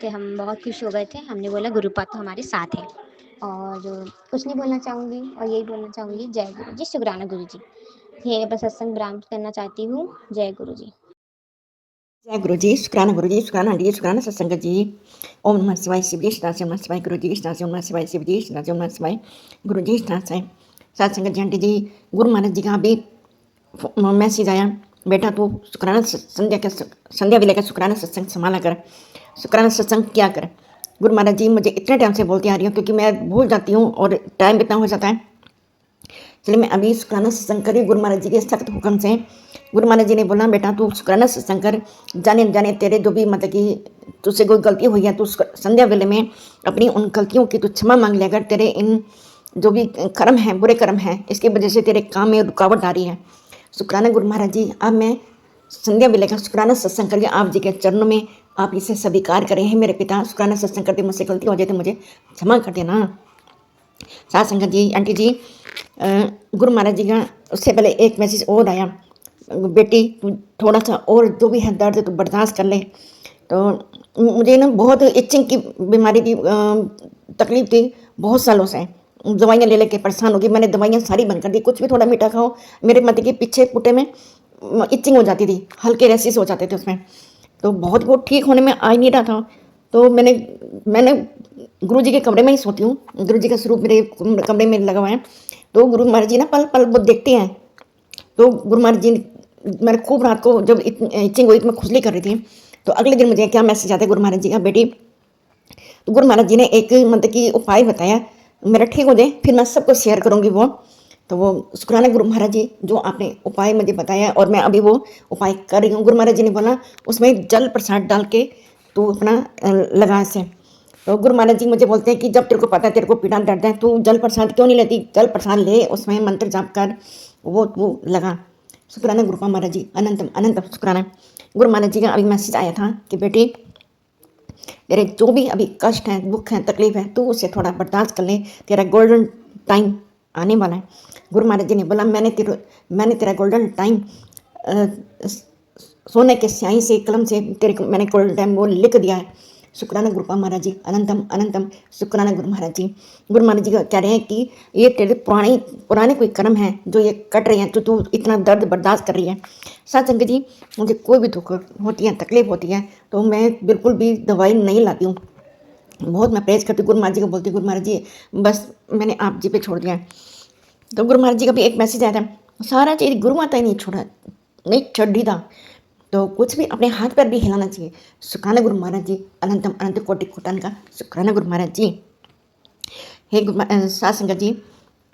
कि हम बहुत खुश हो गए थे। हमने बोला गुरुपा तो हमारे साथ है, और कुछ नहीं बोलना चाहूँगी, और यही बोलना चाहूँगी, जय गुरु जी, शुक्राना गुरु जी। यही अपना सत्संग विराम करना चाहती हूँ। जय गुरु जी। जय गुरु जी, शुक्राना गुरु जी, शुक्राना आंटी जी, शुक्राना सत्संगत जी। ओम नमः शिवाय शिव जी, ओम नमः शिवाय गुरु जी, ओम नमः शिवाय शिव जी, ओम नमः शिवाय गुरु जी, सत्संगत जी। आंटी जी, गुरु महाराज जी का अभी मैसेज आया, बेटा तू शुक्राना संध्या विले का शुक्राना सत्संग संभाला कर, शुक्राना सत्संग क्या कर। गुरु महाराज जी मुझे इतने टाइम से बोलती आ रही हूँ, क्योंकि मैं भूल जाती हूँ और टाइम इतना हो जाता है। चलिए मैं अभी शुक्राना सत्संग करी गुरु महाराज जी के सख्त हुक्म से। गुरु महाराज जी ने बोला बेटा तू शुक्राना सत्संग कर, जाने जाने तेरे जो भी मतलब कि तुझसे कोई गलती हुई है, तू संध्या वेले में अपनी उन गलतियों की तू क्षमा मांग लिया कर। तेरे इन जो भी कर्म हैं, बुरे कर्म हैं, इसकी वजह से तेरे काम में रुकावट आ रही है। शुक्राना गुरु महाराज जी, अब मैं संध्या वेले का शुक्राना सत्संग करके आप जी के चरणों में आप इसे स्वीकार करें हैं मेरे पिता। शुक्राना सत्संग करते मुझसे गलती हो जाए तो मुझे क्षमा कर देना। साथ संगत जी, आंटी जी, गुरु महाराज जी का उससे पहले एक मैसेज और आया, बेटी तू थोड़ा सा और जो भी है दर्द तो बर्दाश्त कर ले। तो मुझे ना बहुत इचिंग की बीमारी की तकलीफ थी बहुत सालों से, दवाइयाँ ले लेके परेशान हो गई। मैंने दवाइयाँ सारी बंद कर दी, कुछ भी थोड़ा मीठा खाओ मेरे मतलब कि पीछे पुटे में इचिंग हो जाती थी, हल्के रेसिस हो जाते थे उसमें, तो बहुत वो ठीक होने में आ ही नहीं रहा था। तो मैंने गुरुजी के कमरे में ही सोती हूँ, गुरुजी का स्वरूप मेरे कमरे में लगा हुआ है। तो गुरु महाराज जी ना पल पल वो देखते हैं। तो गुरु महाराज जी मैंने खूब रात को जब इचिंग हुई, मैं खुजली कर रही थी, तो अगले दिन मुझे क्या मैसेज आता है गुरु महाराज जी का, बेटी तो गुरु महाराज जी ने एक मतलब कि उपाय बताया, मेरा ठीक हो जाए फिर मैं सबको शेयर करूँगी वो। तो वो शुक्राना गुरु महाराज जी जो आपने उपाय मुझे बताया, और मैं अभी वो उपाय कर रही हूँ। गुरु महाराज जी ने बोला उसमें जल प्रसाद डाल के तू अपना लगा से। तो गुरु महाराज जी मुझे बोलते हैं कि जब तेरे को पता है तेरे को पीड़ा दर्द है, तू जल प्रसाद क्यों नहीं लेती, जल प्रसाद ले, उसमें मंत्र जाप कर, वो लगा। शुक्राना गुरु महाराज जी, अनंतम अनंतम शुक्राना। गुरु महाराज जी का अभी मैसेज आया था कि बेटी तेरे जो भी अभी कष्ट हैं, दुख हैं, तकलीफ है, तू उसे थोड़ा बर्दाश्त कर ले, तेरा गोल्डन टाइम आने वाला है। गुरु महाराज जी ने बोला मैंने तेरा गोल्डन टाइम सोने के स्याही से कलम से तेरे को मैंने गोल्डन टाइम वो लिख दिया है। शुक्राना गुरुपा महाराज जी, अनंतम अनंतम शुक्राना गुरु महाराज जी। गुरु महाराज जी कह रहे हैं कि ये तेरे पुराने कोई कर्म है जो ये कट रहे हैं, तो तू इतना दर्द बर्दाश्त कर रही है। सत्संग जी, मुझे कोई भी दुख होती है, तकलीफ होती है, तो मैं बिल्कुल भी दवाई नहीं लाती हूँ। बहुत मैं प्रेस करती हूँ गुरु महाराज जी को, बोलती हूँ गुरु महाराज जी बस मैंने आप जी पे छोड़ दिया है। तो गुरु महाराज जी का भी एक मैसेज आया था, सारा चीज़ गुरु माता ही नहीं छोड़ी था, तो कुछ भी अपने हाथ पर भी हिलाना चाहिए। शुक्राना गुरु महाराज जी, अनंतम अनंत कोटि कोटान का शुक्राना गुरु महाराज जी। हे सात संगत जी,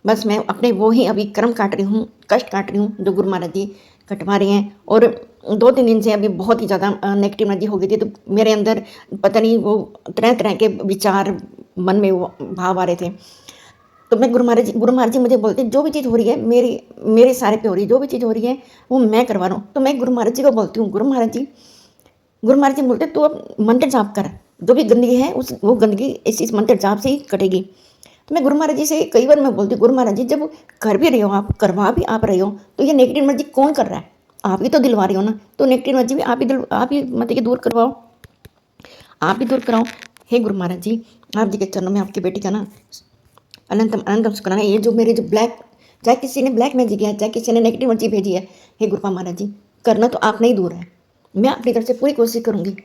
बस मैं अपने वो ही अभी कर्म काट रही हूँ, कष्ट काट रही हूँ जो गुरु महाराज जी कटवा रहे हैं। और 2-3 दिन से अभी बहुत ही ज़्यादा नेगेटिव एनर्जी हो गई थी, तो मेरे अंदर पता नहीं वो तरह तरह के विचार मन में वो भाव आ रहे थे। तो मैं गुरु महाराज जी मुझे बोलते जो भी चीज़ हो रही है मेरे सारे पे हो रही है, जो भी चीज़ हो रही है वो मैं करवा रहा हूँ। तो मैं गुरु महाराज जी को बोलती हूँ गुरु महाराज जी बोलते तू अब मंत्र जाप कर, जो भी गंदगी है वो गंदगी इस मंत्र जाप से ही कटेगी। तो मैं गुरु महाराज जी से कई बार मैं बोलती हूँ गुरु महाराज जी जब कर भी रहे हो आप, करवा भी आप रहे हो, तो ये नेगेटिव एनर्जी कौन कर रहा है? आप ही तो दिलवा रहे हो ना, तो नेगेटिव एनर्जी भी आप ही मतलब कि दूर करवाओ, आप ही दूर कराओ। हे गुरु महाराज जी, आप जी के चरणों में आपकी बेटी का ना अनंतम अनंतम शुक्राना। ये जो मेरे जो ब्लैक, चाहे किसी ने ब्लैक मैजिक किया है, चाहे किसी ने नेगेटिव एनर्जी भेजी है, हे गुरुपा महाराज जी करना तो आप नहीं दूर है, मैं अपनी तरफ से पूरी कोशिश करूँगी।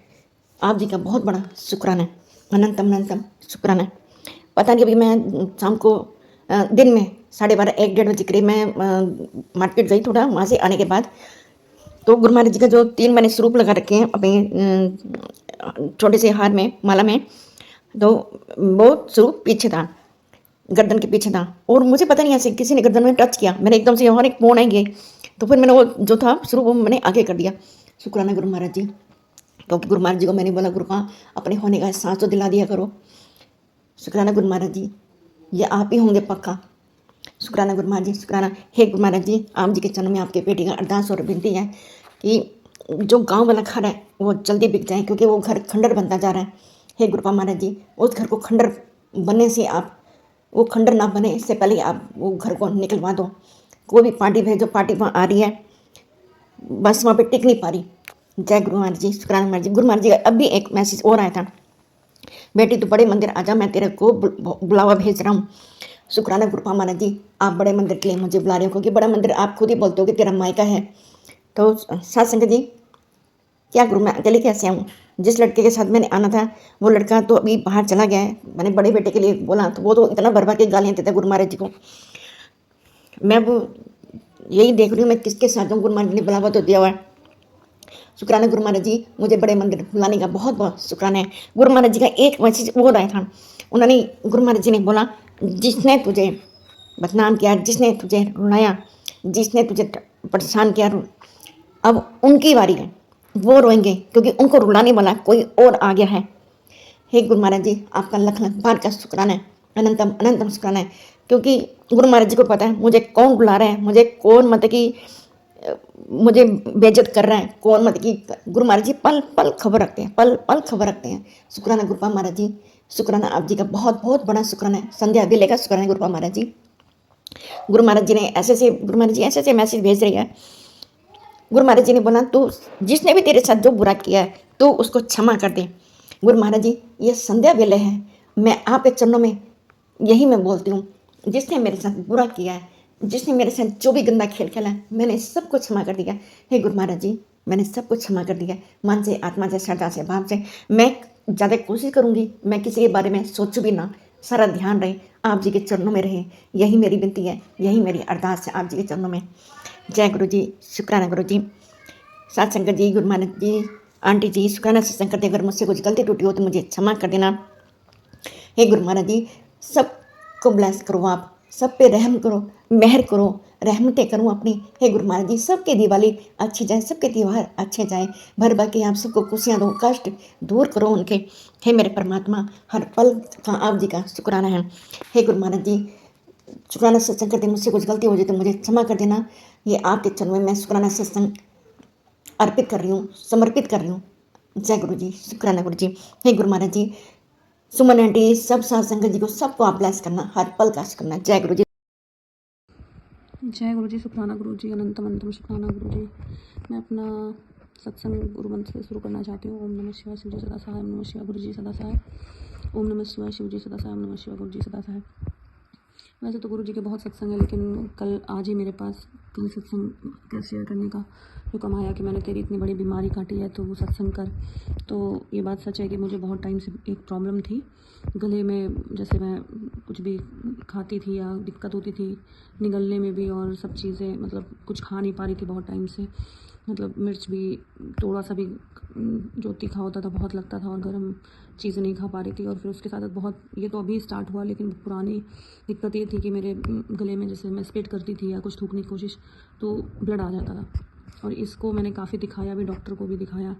आप जी का बहुत बड़ा शुक्राना, अनंतम अनंतम शुक्राना। पता नहीं अभी मैं शाम को दिन में 12:30-1-1:30 बजे करीब मैं मार्केट गई, थोड़ा वहाँ से आने के बाद तो गुरु महाराज जी का जो 3 मैंने स्वरूप लगा रखे हैं अपने छोटे से हार में, माला में, तो वो स्वरूप पीछे था, गर्दन के पीछे था, और मुझे पता नहीं ऐसे किसी ने गर्दन में टच किया, मैंने एकदम से और एक फोन आई गई, तो फिर मैंने वो जो था स्वरूप वो मैंने आगे कर दिया। शुक्राना गुरु महाराज जी। तो गुरु महाराज जी को मैंने बोला गुरुपा अपने होने का एहसास तो दिला दिया करो। शुक्राना गुरु महाराज जी, ये आप ही होंगे पक्का। शुक्राना गुरु महाराज जी, शुक्राना। हे गुरु महाराज जी, आप जी के चरणों में आपके बेटी का अरदास और विनती है कि जो गांव वाला घर है वो जल्दी बिक जाए, क्योंकि वो घर खंडर बनता जा रहा है। हे गुरुपा महाराज जी, उस घर को खंडर बनने से आप, वो खंडर ना बने इससे पहले आप वो घर को निकलवा दो। कोई भी पार्टी भेजो, पार्टी वहाँ आ रही है बस वहाँ पे टिक नहीं पा रही। जय गुरु महाराज जी, शुक्राना महाराज जी। गुरु महाराज जी का अब भी एक मैसेज और आया था, बेटी तू बड़े मंदिर आजा, मैं तेरे को बुलावा भेज रहा हूँ। शुक्राना गुरुपा महाराज जी, आप बड़े मंदिर के लिए मुझे बुला रहे हो, क्योंकि बड़ा मंदिर आप खुद ही बोलते हो कि तेरा मायका है। तो सात संगत जी, क्या गुरु मैं अकेले कैसे आऊँ? जिस लड़के के साथ मैंने आना था वो लड़का तो अभी बाहर चला गया है। मैंने बड़े बेटे के लिए बोला तो वो तो इतना भर के गालियाँ देता है गुरु महाराज जी को। मैं वो यही देख रही हूँ मैं किसके साथ हूँ। गुरु महाराज जी ने बुलावा तो दिया हुआ है। शुक्राना गुरु महाराज जी, मुझे बड़े मंदिर बुलाने का बहुत बहुत शुक्राना है। गुरु महाराज जी का एक मैसेज और आया था, उन्होंने गुरु महाराज जी ने बोला जिसने तुझे बदनाम किया, जिसने तुझे रुलाया, जिसने तुझे परेशान किया, अब उनकी बारी है, वो रोएंगे क्योंकि उनको रुलाने वाला कोई और आ गया है। हे गुरु महाराज जी, आपका लख लख बार का शुक्राना है, अनंतम अनंतम शुक्राना है, क्योंकि गुरु महाराज जी को पता है मुझे कौन बुला रहा है, मुझे कौन मतलब कि मुझे बेइज्जत कर रहा है, कौन मतलब कि गुरु महाराज जी पल पल खबर रखते हैं, पल पल खबर रखते हैं। शुक्राना गुरुपा महाराज जी, शुक्राना आप जी का बहुत बहुत बड़ा शुक्राना है। संध्या भी लेगा शुक्राना गुरुपा महाराज जी। गुरु महाराज जी ने गुरु महाराज जी ऐसे मैसेज भेज रही है। गुरु महाराज जी ने बोला तू जिसने भी तेरे साथ जो बुरा किया है तो उसको क्षमा कर दे। गुरु महाराज जी, ये संध्या वेले है, मैं आपके चरणों में यही मैं बोलती हूँ, जिसने मेरे साथ बुरा किया है, जिसने मेरे साथ जो भी गंदा खेल खेला है, मैंने सब कुछ क्षमा कर दिया। हे गुरु महाराज जी, मैंने सब कुछ क्षमा कर दिया, मन से, आत्मा से, श्रद्धा से, भाव से। मैं ज़्यादा कोशिश करूँगी मैं किसी के बारे में सोचूँ भी ना, सारा ध्यान रहे आप जी के चरणों में रहे, यही मेरी विनती है, यही मेरी अरदास है आप जी के चरणों में। जय गुरु जी, शुक्राना गुरु जी। सात संगत जी, गुरु महाराज जी, आंटी जी, शुक्राना सत्संग करते, अगर मुझसे कुछ गलती टूटी हो तो मुझे क्षमा कर देना। हे गुरु महाराज जी, सबको ब्लेस करो, आप सब पे रहम करो, मेहर करो, रहमतें करूँ अपनी। हे गुरु महाराज जी, सबके दिवाली अच्छी जाए, सबके त्यौहार अच्छे जाए, भर भर के आप सबको खुशियाँ दो, कष्ट दूर करो उनके। हे मेरे परमात्मा, हर पल का आप जी का शुक्राना है। हे गुरु महाराज जी, शुक्राना सत्संग करते मुझसे कुछ गलती हो जाए तो मुझे क्षमा कर देना। ये आपके चरणों में मैं शुक्राना सत्संग अर्पित कर रही हूँ, समर्पित कर रही हूँ जय गुरु जी, शुक्राना गुरु जी। हे गुरु महाराज जी, सुमन आंटी, सब साथ संगत जी को सबको आप ब्लेस करना, हर पल काश करना। जय गुरु जी। जय गुरु जी, शुक्राना गुरु जी, अनंतम अनंतम शुक्राना गुरु जी। मैं अपना सत्संग गुरु मंत्र से शुरू करना चाहती हूँ। ओम नमः शिवाय शिव जी सदा सहाय, ओम नमः शिवाय गुरु जी सदा सहाय, ओम नमः शिवाय शिव जी सदा सहाय, ओम नमः शिवाय गुरु जी सदा सहाय। वैसे तो गुरु जी के बहुत सत्संग है, लेकिन आज ही मेरे पास कल सत्संग का शेयर करने का हुक्म आया कि मैंने तेरी इतनी बड़ी बीमारी काटी है तो वो सत्संग कर। तो ये बात सच है कि मुझे बहुत टाइम से एक प्रॉब्लम थी गले में, जैसे मैं कुछ भी खाती थी या दिक्कत होती थी निगलने में भी, और सब चीज़ें मतलब कुछ खा नहीं पा रही थी बहुत टाइम से। मतलब मिर्च भी थोड़ा सा भी जो तीखा होता था बहुत लगता था, और गर्म चीज़ें नहीं खा पा रही थी। और फिर उसके साथ बहुत, ये तो अभी स्टार्ट हुआ, लेकिन पुरानी दिक्कत ये थी कि मेरे गले में जैसे मैं स्पिट करती थी या कुछ थूकने की कोशिश तो ब्लड आ जाता था। और इसको मैंने काफ़ी दिखाया भी, डॉक्टर को भी दिखाया,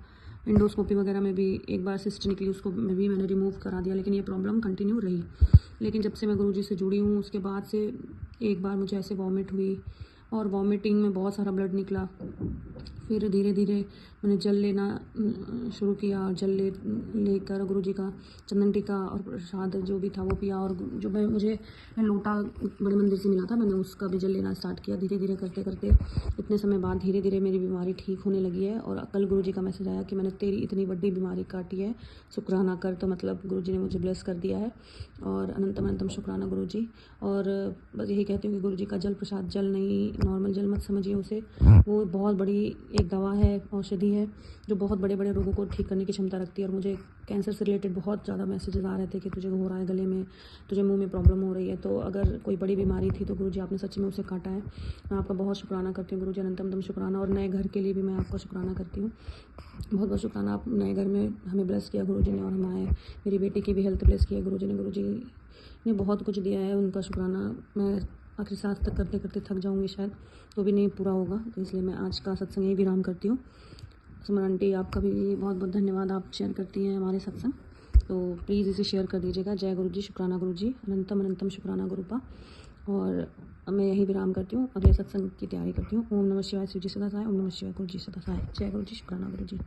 इंडोस्कोपी वगैरह में भी एक बार सिस्ट निकली, उसको भी मैंने रिमूव करा दिया, लेकिन ये प्रॉब्लम कंटिन्यू रही। लेकिन जब से मैं गुरुजी से जुड़ी हूँ उसके बाद से एक बार मुझे ऐसे वॉमिट हुई, और वॉमिटिंग में बहुत सारा ब्लड निकला। फिर धीरे धीरे मैंने जल लेना शुरू किया, और जल लेकर गुरुजी का चंदन टीका और प्रसाद जो भी था वो पिया, और जो मुझे लोटा बड़े मंदिर से मिला था मैंने उसका भी जल लेना स्टार्ट किया। धीरे धीरे करते करते इतने समय बाद धीरे धीरे मेरी बीमारी ठीक होने लगी है। और कल गुरुजी का मैसेज आया कि मैंने तेरी इतनी बड़ी बीमारी काटी है, शुक्राना कर। तो मतलब गुरुजी ने मुझे ब्लेस कर दिया है, और अनंतम अनंतम शुक्राना गुरुजी। और बस यही कहती हूँ कि गुरुजी का जल प्रसाद जल नहीं, नॉर्मल जल मत समझिए उसे, वो बहुत बड़ी एक दवा है, औषधि है, जो बहुत बड़े बड़े रोगों को ठीक करने की क्षमता रखती है। और मुझे कैंसर से रिलेटेड बहुत ज़्यादा मैसेजेस आ रहे थे कि तुझे हो रहा है गले में, तुझे मुंह में प्रॉब्लम हो रही है। तो अगर कोई बड़ी बीमारी थी तो गुरुजी आपने सच में उसे काटा है। मैं आपका बहुत शुक्राना करती हूँ गुरुजी, अनंतम अनंतम शुक्राना। और नए घर के लिए भी मैं आपका शुक्राना करती हूँ, बहुत बहुत शुक्राना। आप नए घर में हमें ब्लेस किया गुरुजी ने, और हमारे मेरी बेटी की भी हेल्थ ब्लेस किया गुरुजी ने। गुरुजी ने बहुत कुछ दिया है, उनका शुक्राना मैं आखिरी सांस तक करते करते थक जाऊंगी शायद, तो भी नहीं पूरा होगा। तो इसलिए मैं आज का सत्संग यही विराम करती हूँ। सुमन आंटी आपका भी बहुत बहुत धन्यवाद, आप शेयर करती हैं हमारे सत्संग, तो प्लीज़ इसे शेयर कर दीजिएगा। जय गुरु जी, शुक्राना गुरु जी, अनंतम अनंतम शुक्राना गुरुपा। और मैं यही विराम करती हूँ, अगले सत्संग की तैयारी करती हूँ। ओम नमः शिवाय शिव जी सदा सहाय, ओम नमः शिवाय गुरु जी सदा सहाय। जय गुरु जी, शुक्राना गुरु जी।